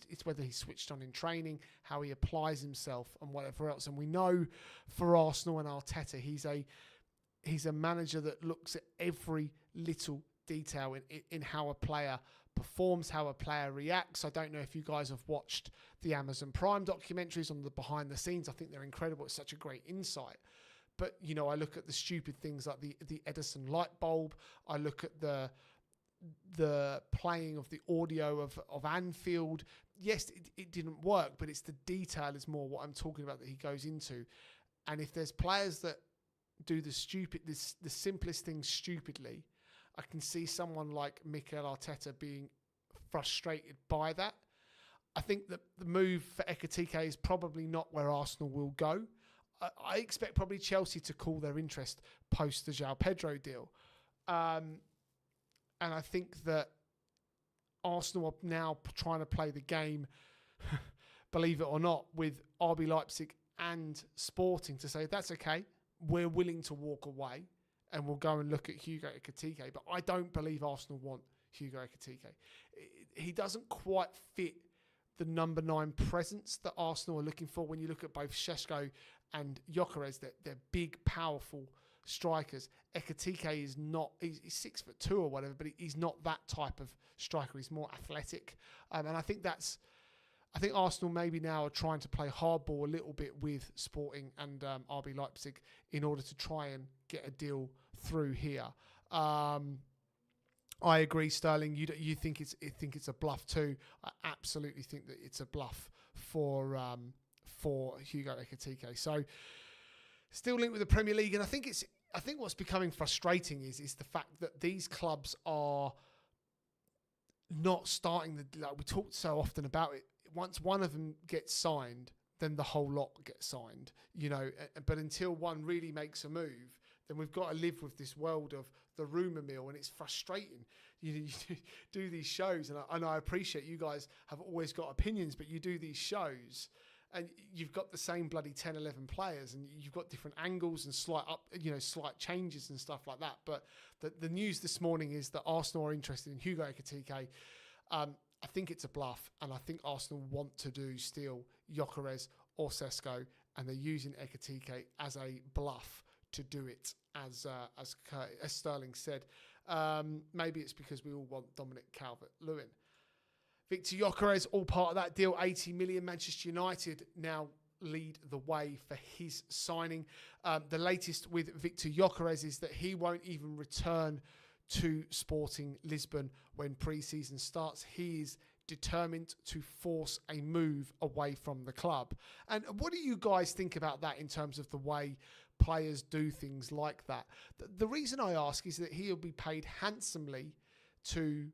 it's whether he's switched on in training, how he applies himself and whatever else. And we know for Arsenal and Arteta, he's a manager that looks at every little detail in how a player performs, how a player reacts. I don't know if you guys have watched the Amazon Prime documentaries on the behind the scenes. I think they're incredible. It's such a great insight. But, you know, I look at the stupid things like the Edison light bulb. I look at the playing of the audio of Anfield. Yes, it didn't work, but it's the detail is more what I'm talking about that he goes into. And if there's players that do the simplest things stupidly, I can see someone like Mikel Arteta being frustrated by that. I think that the move for Ekitike is probably not where Arsenal will go. I expect probably Chelsea to call their interest post the João Pedro deal. And I think that Arsenal are now trying to play the game, believe it or not, with RB Leipzig and Sporting to say, that's okay, we're willing to walk away and we'll go and look at Hugo Ekitike. But I don't believe Arsenal want Hugo Ekitike. He doesn't quite fit the number 9 presence that Arsenal are looking for. When you look at both Šeško and Gyökeres, they're big, powerful strikers. Ekitike is not, he's 6'2" or whatever, but he's not that type of striker. He's more athletic. And I think Arsenal maybe now are trying to play hardball a little bit with Sporting and RB Leipzig in order to try and get a deal through here. I agree, Sterling. You think it's a bluff too. I absolutely think that it's a bluff for Hugo Ekitike. So still linked with the Premier League, and I think what's becoming frustrating is the fact that these clubs are not starting like we talked so often about it. Once one of them gets signed, then the whole lot gets signed, you know. But until one really makes a move, then we've got to live with this world of the rumour mill, and it's frustrating. You do these shows, and I appreciate you guys have always got opinions, but you do these shows, and you've got the same bloody 10, 11 players, and you've got different angles and slight changes and stuff like that. But the news this morning is that Arsenal are interested in Hugo Ekitike. I think it's a bluff, and I think Arsenal want to do still Gyökeres or Šeško and they're using Ekitike as a bluff to do it, as Sterling said. Maybe it's because we all want Dominic Calvert-Lewin. Victor Gyökeres, all part of that deal, 80 million. Manchester United now lead the way for his signing. The latest with Victor Gyökeres is that he won't even return to Sporting Lisbon when pre-season starts. He is determined to force a move away from the club. And what do you guys think about that in terms of the way players do things like that? The reason I ask is that he'll be paid handsomely to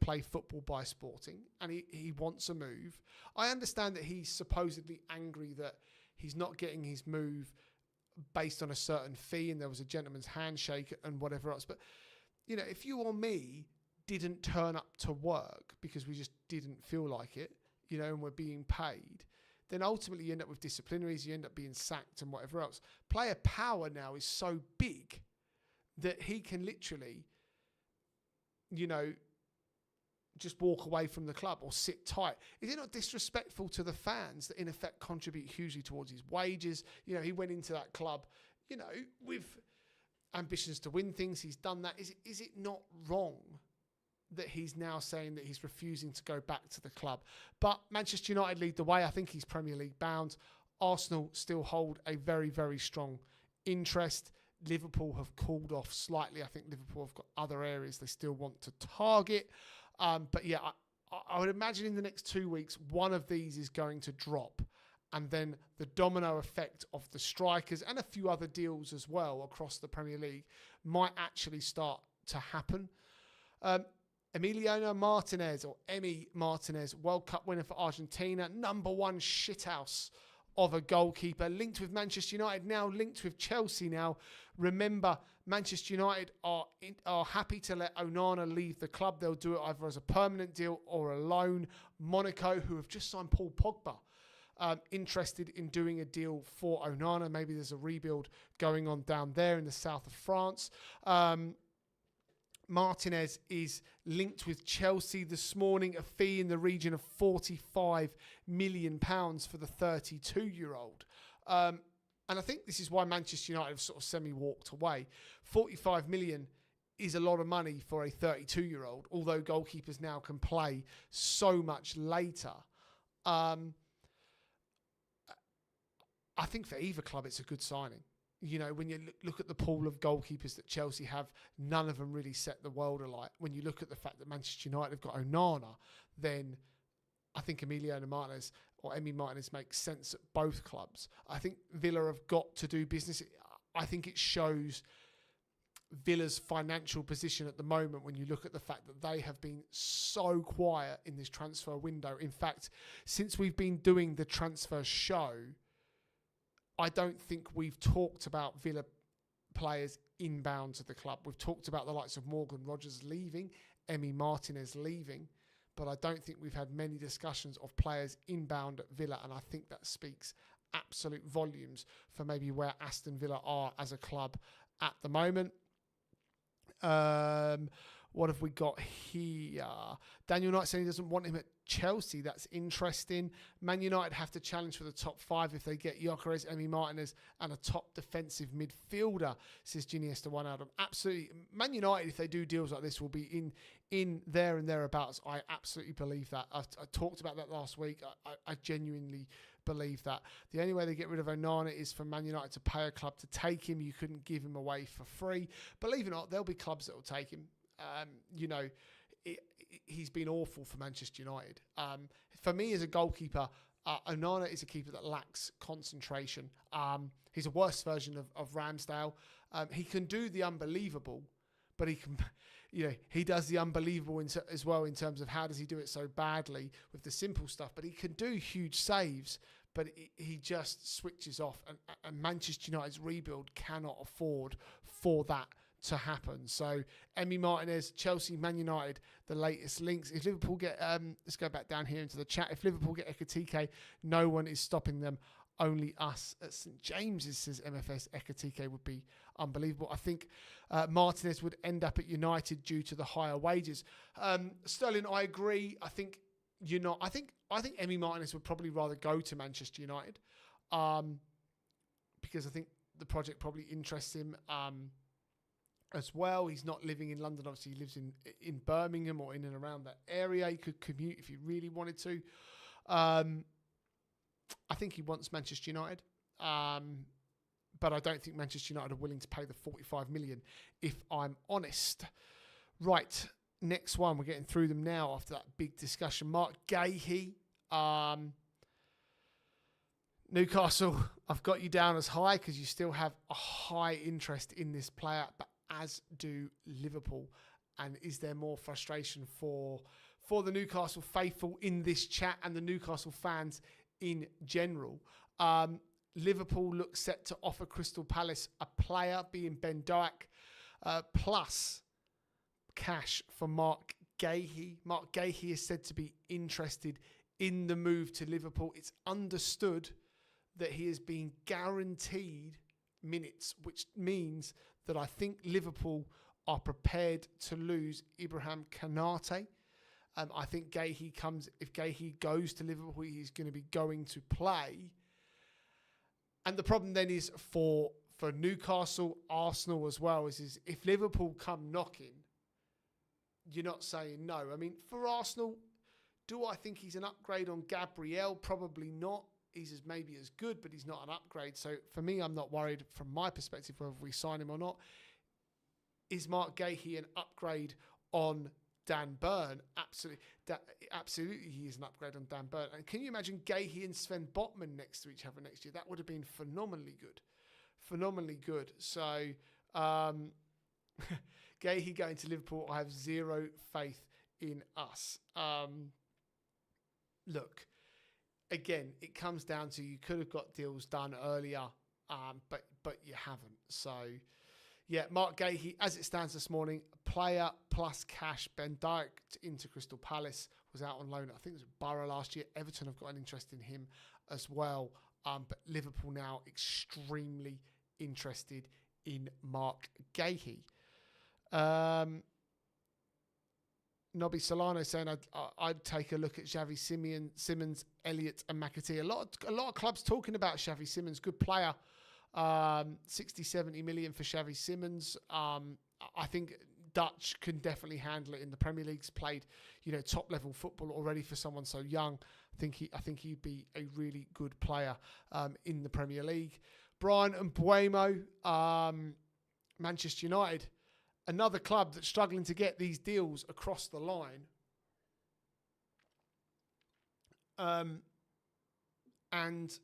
play football by Sporting, and he wants a move. I understand that he's supposedly angry that he's not getting his move based on a certain fee, and there was a gentleman's handshake and whatever else. But, you know, if you or me didn't turn up to work because we just didn't feel like it, you know, and we're being paid, then ultimately you end up with disciplinaries, you end up being sacked and whatever else. Player power now is so big that he can literally, you know, just walk away from the club or sit tight. Is it not disrespectful to the fans that in effect contribute hugely towards his wages? You know, he went into that club, you know, with ambitions to win things. He's done that. Is it not wrong that he's now saying that he's refusing to go back to the club? But Manchester United lead the way. I think he's Premier League bound. Arsenal still hold a very, very strong interest. Liverpool have cooled off slightly. I think Liverpool have got other areas they still want to target. But yeah, I would imagine in the next 2 weeks, one of these is going to drop. And then the domino effect of the strikers and a few other deals as well across the Premier League might actually start to happen. Emiliano Martinez, or Emi Martinez, World Cup winner for Argentina, #1 shithouse of a goalkeeper, linked with Manchester United, now linked with Chelsea now. Remember, Manchester United are happy to let Onana leave the club. They'll do it either as a permanent deal or a loan. Monaco, who have just signed Paul Pogba, interested in doing a deal for Onana. Maybe there's a rebuild going on down there in the south of France. Martinez is linked with Chelsea this morning, a fee in the region of £45 million for the 32-year-old. And I think this is why Manchester United have sort of semi-walked away. 45 million is a lot of money for a 32-year-old, although goalkeepers now can play so much later. I think for either club, it's a good signing. You know, when you look at the pool of goalkeepers that Chelsea have, none of them really set the world alight. When you look at the fact that Manchester United have got Onana, then I think Emiliano Martinez or Emi Martinez makes sense at both clubs. I think Villa have got to do business. I think it shows Villa's financial position at the moment when you look at the fact that they have been so quiet in this transfer window. In fact, since we've been doing the transfer show, I don't think we've talked about Villa players inbound to the club. We've talked about the likes of Morgan Rogers leaving, Emi Martinez leaving, but I don't think we've had many discussions of players inbound at Villa, and I think that speaks absolute volumes for maybe where Aston Villa are as a club at the moment. What have we got here? Daniel Knight saying he doesn't want him at Chelsea. That's interesting. Man United have to challenge for the top 5 if they get Gyökeres, Emi Martinez, and a top defensive midfielder, says Ginny One Adam. Absolutely. Man United, if they do deals like this, will be in there and thereabouts. I absolutely believe that. I talked about that last week. I genuinely believe that. The only way they get rid of Onana is for Man United to pay a club to take him. You couldn't give him away for free. Believe it or not, there'll be clubs that will take him. You know, he's been awful for Manchester United. For me as a goalkeeper, Onana is a keeper that lacks concentration. He's a worse version of Ramsdale. He can do the unbelievable, but he can, you know, he does the unbelievable as well in terms of how does he do it so badly with the simple stuff. But he can do huge saves, but he just switches off. And Manchester United's rebuild cannot afford for that to happen. So Emi Martinez, Chelsea, Man United, the latest links. If Liverpool get, let's go back down here into the chat. If Liverpool get Ekitike, no one is stopping them. Only us at St James's, says MFS. Ekitike would be unbelievable. I think Martinez would end up at United due to the higher wages. Sterling, I agree. I think Emi Martinez would probably rather go to Manchester United. because I think the project probably interests him as well. He's not living in London. Obviously, he lives in Birmingham or in and around that area. He could commute if he really wanted to. I think he wants Manchester United. But I don't think Manchester United are willing to pay the 45 million, if I'm honest. Right, next one. We're getting through them now after that big discussion. Mark Gahey. Newcastle, I've got you down as high because you still have a high interest in this player, but as do Liverpool. And is there more frustration for the Newcastle faithful in this chat and the Newcastle fans in general? Liverpool looks set to offer Crystal Palace a player, being Ben Doak, plus cash for Mark Gahey. Mark Gahey is said to be interested in the move to Liverpool. It's understood that he has been guaranteed minutes, which means that I think Liverpool are prepared to lose Ibrahim Konate. I think if Gahey goes to Liverpool, he's going to be going to play. And the problem then is for Newcastle, Arsenal as well, is if Liverpool come knocking, you're not saying no. I mean, for Arsenal, do I think he's an upgrade on Gabriel? Probably not. He's maybe as good, but he's not an upgrade. So for me, I'm not worried from my perspective whether we sign him or not. Is Mark Gahey an upgrade on Dan Burn? Absolutely. Absolutely, he is an upgrade on Dan Burn. And can you imagine Gahey and Sven Botman next to each other next year? That would have been phenomenally good. Phenomenally good. So, Gahey going to Liverpool, I have zero faith in us. Look, again, it comes down to you could have got deals done earlier, but you haven't. So, yeah, Mark Gahey, as it stands this morning, player plus cash. Ben Doak into Crystal Palace, was out on loan. I think it was Borough last year. Everton have got an interest in him as well. But Liverpool now extremely interested in Mark Gahey. Nobby Solano saying I'd take a look at Xavi Simmons, Elliott and McAtee. A lot of clubs talking about Xavi Simmons, good player. 60, 70 million for Xavi Simmons. I think Dutch can definitely handle it in the Premier League's played, top level football already for someone so young. I think he'd be a really good player in the Premier League. Brian and Buemo, Manchester United, another club that's struggling to get these deals across the line. And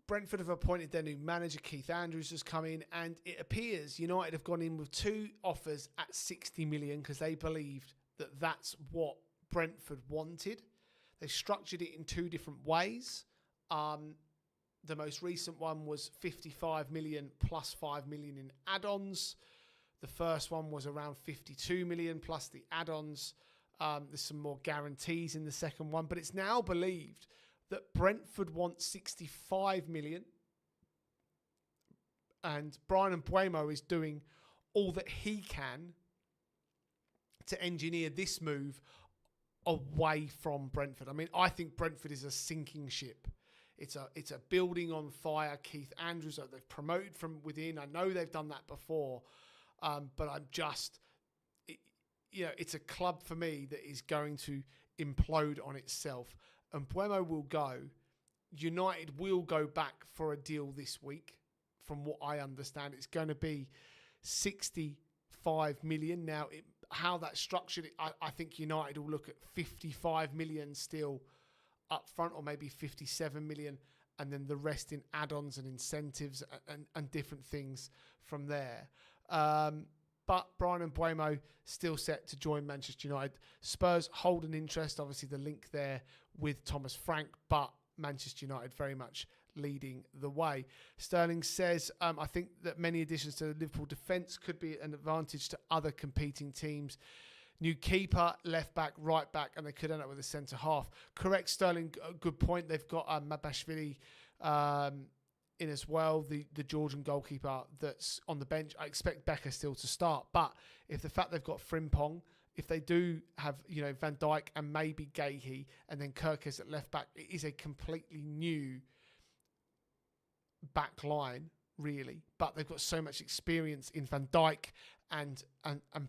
Brentford have appointed their new manager. Keith Andrews has come in, and it appears United have gone in with two offers at 60 million because they believed that that's what Brentford wanted. They structured it in two different ways. The most recent one was 55 million plus 5 million in add-ons. The first one was around 52 million plus the add-ons. There's some more guarantees in the second one, but it's now believed that Brentford wants 65 million. And Brian Mbuemo is doing all that he can to engineer this move away from Brentford. I mean, I think Brentford is a sinking ship. It's a building on fire. Keith Andrews, they've promoted from within. I know they've done that before, but I'm just, it's a club for me that is going to implode on itself. And Buemo will go. United will go back for a deal this week. From what I understand, it's going to be 65 million. Now, how that's structured, I think United will look at 55 million still up front, or maybe 57 million, and then the rest in add-ons and incentives and different things from there. But Brian Mbuemo still set to join Manchester United. Spurs hold an interest, obviously the link there with Thomas Frank, but Manchester United very much leading the way. Sterling says, I think that many additions to the Liverpool defence could be an advantage to other competing teams. New keeper, left back, right back, and they could end up with a centre half. Correct, Sterling. Good point. They've got Mabashvili in as well, the Georgian goalkeeper that's on the bench. I expect Becker still to start, but if the fact they've got Frimpong if they do have, Van Dijk and maybe Gahey and then Kirkes at left back, it is a completely new back line, really. But they've got so much experience in Van Dijk and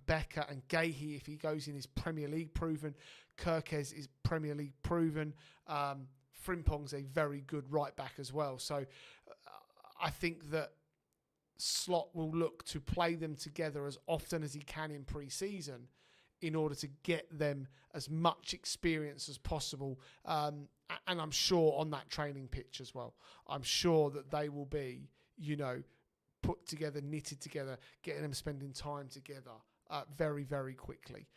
Becker and Gahey. If he goes in, is Premier League proven. Kirkes is Premier League proven. Frimpong's a very good right back as well. So I think that Slot will look to play them together as often as he can in pre-season in order to get them as much experience as possible. And I'm sure on that training pitch as well. I'm sure that they will be, put together, knitted together, getting them spending time together very, very quickly.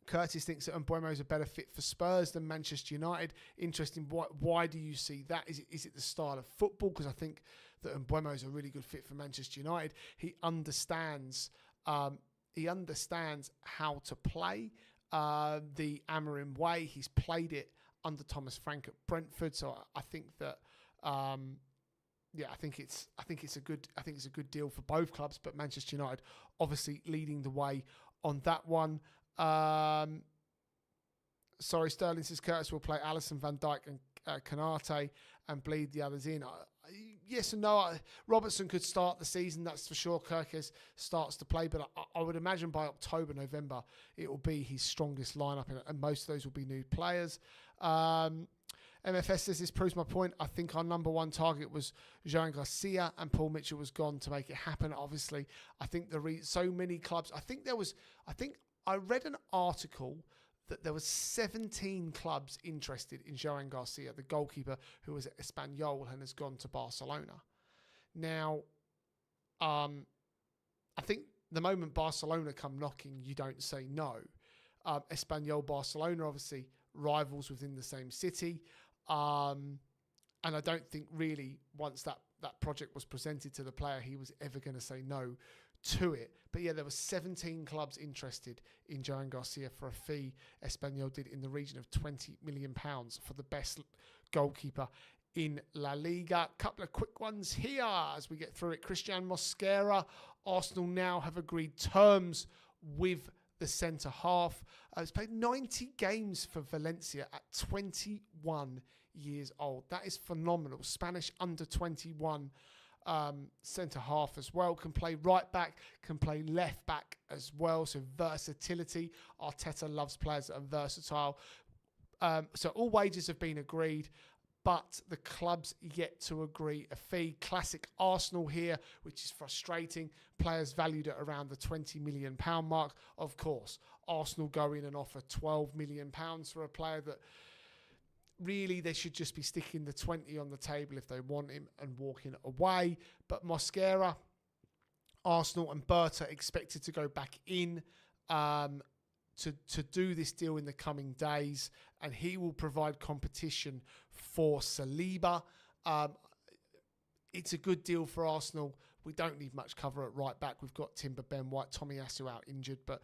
Curtis thinks that Mbeumo is a better fit for Spurs than Manchester United. Interesting. Why do you see that? Is it the style of football? Because I think that Mbeumo is a really good fit for Manchester United. He understands how to play the Amorim way. He's played it under Thomas Frank at Brentford. So I think that I think it's a good deal for both clubs. But Manchester United obviously leading the way on that one. Sterling says Curtis will play Alisson, Van Dijk and Kanate and bleed the others in. Yes and no. Robertson could start the season, that's for sure. Kirkes starts to play, but I would imagine by October, November, it will be his strongest lineup, and most of those will be new players. MFS says, this proves my point. I think our number one target was João Garcia, and Paul Mitchell was gone to make it happen. Obviously, I think so many clubs. I read an article that there was 17 clubs interested in João Garcia, the goalkeeper who was at Espanyol and has gone to Barcelona. Now, I think the moment Barcelona come knocking, you don't say no. Espanyol, Barcelona, obviously rivals within the same city. And I don't think really once that project was presented to the player, he was ever going to say no to it. But yeah, there were 17 clubs interested in João Garcia for a fee. Espanyol did in the region of £20 million for the best goalkeeper in La Liga. Couple of quick ones here as we get through it. Christian Mosquera. Arsenal now have agreed terms with the centre half. He's played 90 games for Valencia at 21 years old. That is phenomenal. Spanish under 21 centre half as well. Can play right back, can play left back as well. So versatility. Arteta loves players that are versatile. So all wages have been agreed, but the club's yet to agree a fee. Classic Arsenal here, which is frustrating. Players valued at around the £20 million mark. Of course, Arsenal go in and offer £12 million for a player that really they should just be sticking the 20 on the table if they want him and walking away. But Mosquera, Arsenal and Berta expected to go back in to do this deal in the coming days, and he will provide competition for Saliba. It's a good deal for Arsenal. We don't need much cover at right back. We've got Timber, Ben White, Tomiyasu out injured, but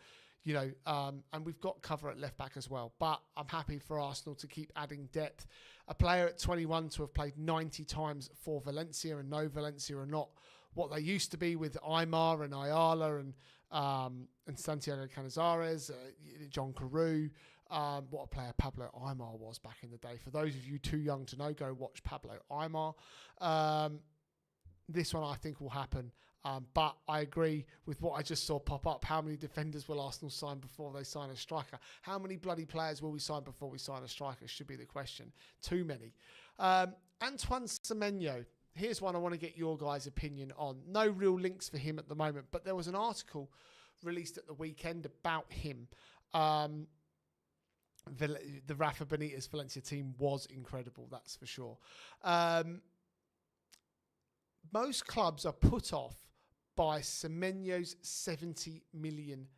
and we've got cover at left back as well. But I'm happy for Arsenal to keep adding depth. A player at 21 to have played 90 times for Valencia, and no, Valencia are not what they used to be with Aymar and Ayala and Santiago Canizares, John Carew. What a player Pablo Aymar was back in the day. For those of you too young to know, go watch Pablo Aymar. This one I think will happen. But I agree with what I just saw pop up. How many defenders will Arsenal sign before they sign a striker? How many bloody players will we sign before we sign a striker should be the question. Too many. Antoine Semenyo. Here's one I want to get your guys' opinion on. No real links for him at the moment, but there was an article released at the weekend about him. The Rafa Benitez Valencia team was incredible, that's for sure. Most clubs are put off by Semenyo's £70 million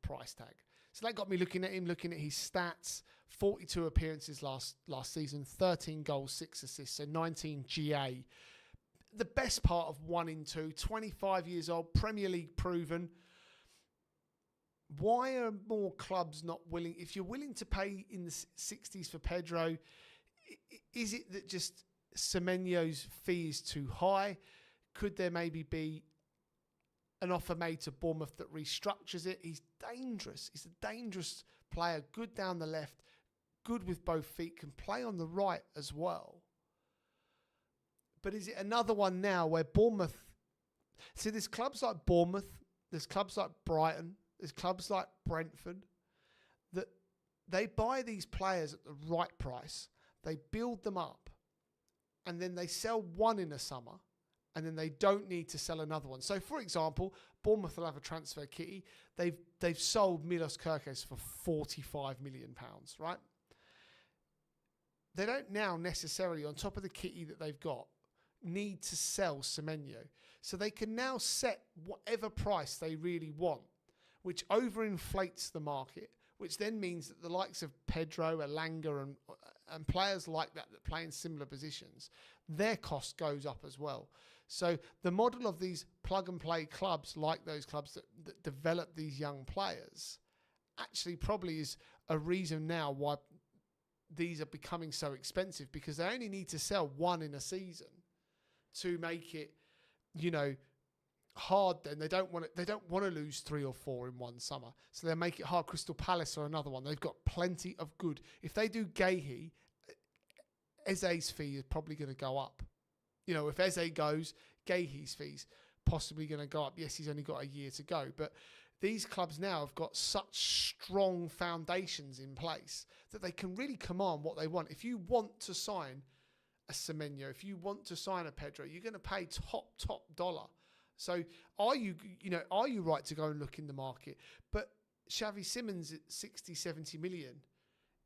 price tag. So that got me looking at him, looking at his stats. 42 appearances last season, 13 goals, 6 assists, so 19 GA. The best part of 1 in 2, 25 years old, Premier League proven. Why are more clubs not willing? If you're willing to pay in the 60s for Pedro, is it that just Semenyo's fee is too high? Could there maybe be an offer made to Bournemouth that restructures it. He's dangerous. He's a dangerous player, good down the left, good with both feet, can play on the right as well. But is it another one now where Bournemouth... See, there's clubs like Bournemouth, there's clubs like Brighton, there's clubs like Brentford, that they buy these players at the right price, they build them up, and then they sell one in a summer, and then they don't need to sell another one. So, for example, Bournemouth will have a transfer kitty. They've sold Milos Kerkez for £45 million, right? They don't now necessarily, on top of the kitty that they've got, need to sell Semenyo. So they can now set whatever price they really want, which overinflates the market, which then means that the likes of Pedro, Elanga and players like that play in similar positions, their cost goes up as well. So the model of these plug-and-play clubs, like those clubs that develop these young players, actually probably is a reason now why these are becoming so expensive, because they only need to sell one in a season to make it, hard. Then they don't want to lose 3 or 4 in one summer, so they make it hard. Crystal Palace or another one, they've got plenty of good. If they do Gahey, Eze's fee is probably going to go up. If Eze goes, Gahey's fees possibly going to go up. Yes, he's only got a year to go, but these clubs now have got such strong foundations in place that they can really command what they want. If you want to sign a Semenyo, if you want to sign a Pedro, you're going to pay top dollar. So are you right to go and look in the market? But Xavi Simons at 60, 70 million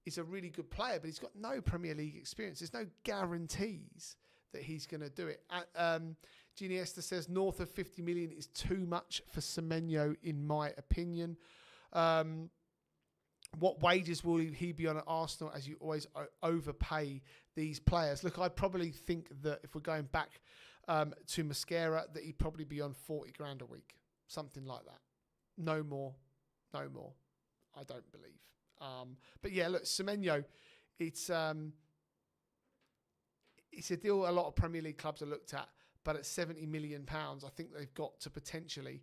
is a really good player, but he's got no Premier League experience. There's no guarantees that he's going to do it. Iniesta says north of 50 million is too much for Semenyo, in my opinion. What wages will he be on at Arsenal, as you always overpay these players? Look, I probably think that if we're going back to Mosquera, that he'd probably be on 40 grand a week, something like that. No more. I don't believe. But yeah, look, Semenyo, it's a deal a lot of Premier League clubs are looked at, but at £70 million, I think they've got to potentially,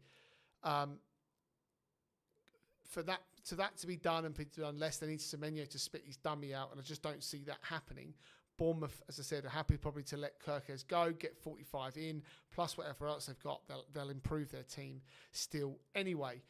for that to be done and be done less, they need Semenyo to spit his dummy out, and I just don't see that happening. Bournemouth, as I said, are happy probably to let Kerkez go, get 45 in, plus whatever else they've got. They'll improve their team still anyway.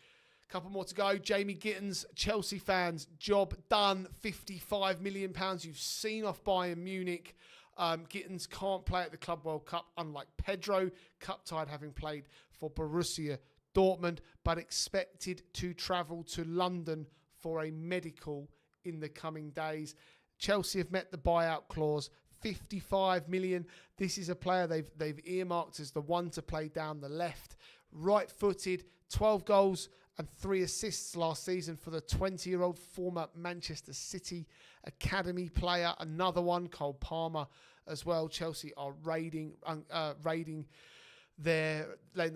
A couple more to go. Jamie Gittins, Chelsea fans, job done. £55 million. You've seen off Bayern Munich. Gittins can't play at the Club World Cup, unlike Pedro, cup-tied having played for Borussia Dortmund, but expected to travel to London for a medical in the coming days. Chelsea have met the buyout clause, 55 million. This is a player they've earmarked as the one to play down the left. Right-footed, 12 goals and 3 assists last season for the 20-year-old former Manchester City academy player. Another one, Cole Palmer as well. Chelsea are raiding the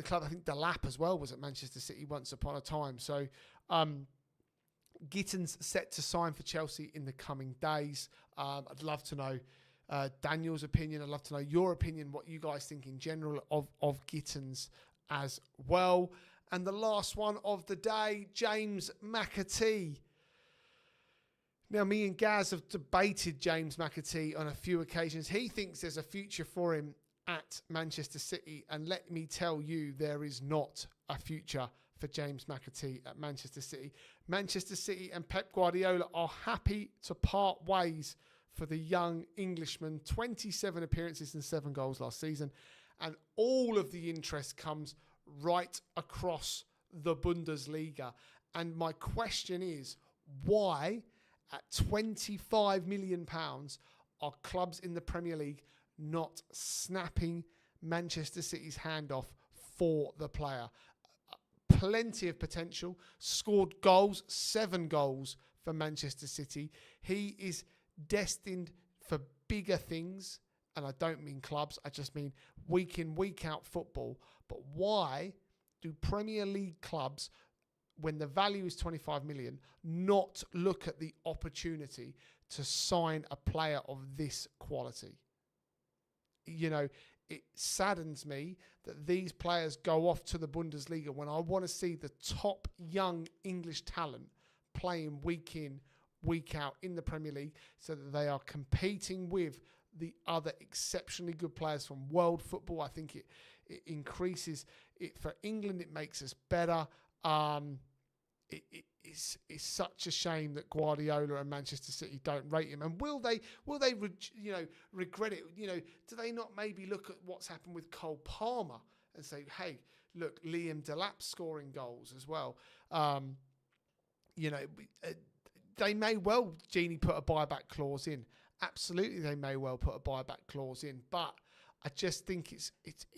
club. I think Delap as well was at Manchester City once upon a time. So Gittins set to sign for Chelsea in the coming days. I'd love to know Daniel's opinion. I'd love to know your opinion, what you guys think in general of Gittins as well. And the last one of the day, James McAtee. Now, me and Gaz have debated James McAtee on a few occasions. He thinks there's a future for him at Manchester City. And let me tell you, there is not a future for James McAtee at Manchester City. Manchester City and Pep Guardiola are happy to part ways for the young Englishman. 27 appearances and 7 goals last season. And all of the interest comes right across the Bundesliga. And my question is, why at £25 million are clubs in the Premier League not snapping Manchester City's hand off for the player? Plenty of potential, scored goals, 7 goals for Manchester City. He is destined for bigger things, and I don't mean clubs, I just mean week in, week out football. But why do Premier League clubs, when the value is 25 million, not look at the opportunity to sign a player of this quality? it saddens me that these players go off to the Bundesliga when I want to see the top young English talent playing week in, week out in the Premier League, so that they are competing with the other exceptionally good players from world football. I think it increases it for England. It makes us better. It's such a shame that Guardiola and Manchester City don't rate him. And will they regret it? Do they not maybe look at what's happened with Cole Palmer and say, hey, look, Liam Delap scoring goals as well. They may well, Genie, put a buyback clause in. Absolutely, they may well put a buyback clause in. But I just think it's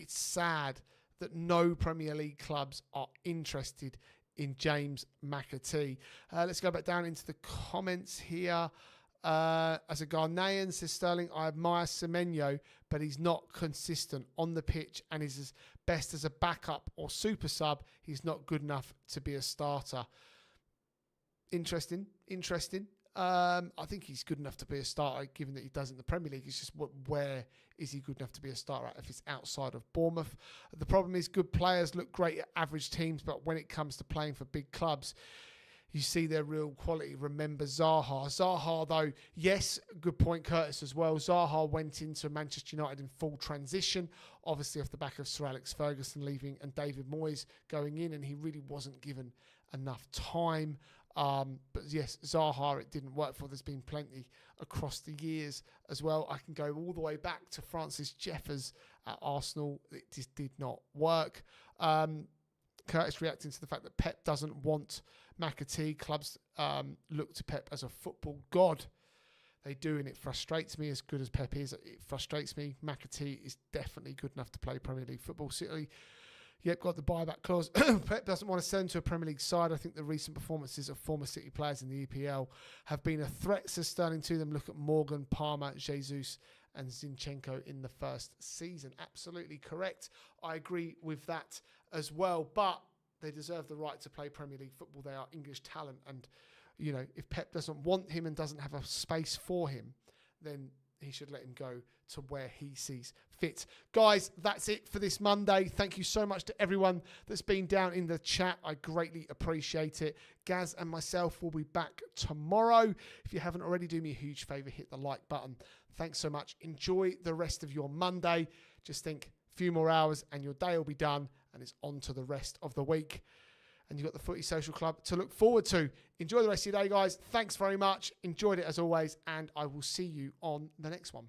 sad that no Premier League clubs are interested in James McAtee. Let's go back down into the comments here. As a Ghanaian, says Sterling, I admire Semenyo, but he's not consistent on the pitch and is as best as a backup or super sub. He's not good enough to be a starter. Interesting. I think he's good enough to be a starter, given that he does in the Premier League. It's just where is he good enough to be a starter if it's outside of Bournemouth? The problem is good players look great at average teams, but when it comes to playing for big clubs, you see their real quality. Remember Zaha. Zaha, though, yes, good point, Curtis, as well. Zaha went into Manchester United in full transition, obviously off the back of Sir Alex Ferguson leaving and David Moyes going in, and he really wasn't given enough time. But yes, Zaha, it didn't work for. There's been plenty across the years as well. I can go all the way back to Francis Jeffers at Arsenal. It just did not work. Curtis reacting to the fact that Pep doesn't want McAtee. Clubs look to Pep as a football god. They do, and it frustrates me. As good as Pep is, it frustrates me. McAtee is definitely good enough to play Premier League football. City, yep, got the buyback clause. Pep doesn't want to send to a Premier League side. I think the recent performances of former City players in the EPL have been a threat, says Sterling, to them. Look at Morgan, Palmer, Jesus and Zinchenko in the first season. Absolutely correct. I agree with that as well. But they deserve the right to play Premier League football. They are English talent. And, if Pep doesn't want him and doesn't have a space for him, then he should let him go to where he sees fit. Guys, that's it for this Monday. Thank you so much to everyone that's been down in the chat. I greatly appreciate it. Gaz and myself will be back tomorrow. If you haven't already, do me a huge favour, hit the like button. Thanks so much. Enjoy the rest of your Monday. Just think, a few more hours and your day will be done, and it's on to the rest of the week. And you've got the Footy Social Club to look forward to. Enjoy the rest of your day, guys. Thanks very much. Enjoyed it as always, and I will see you on the next one.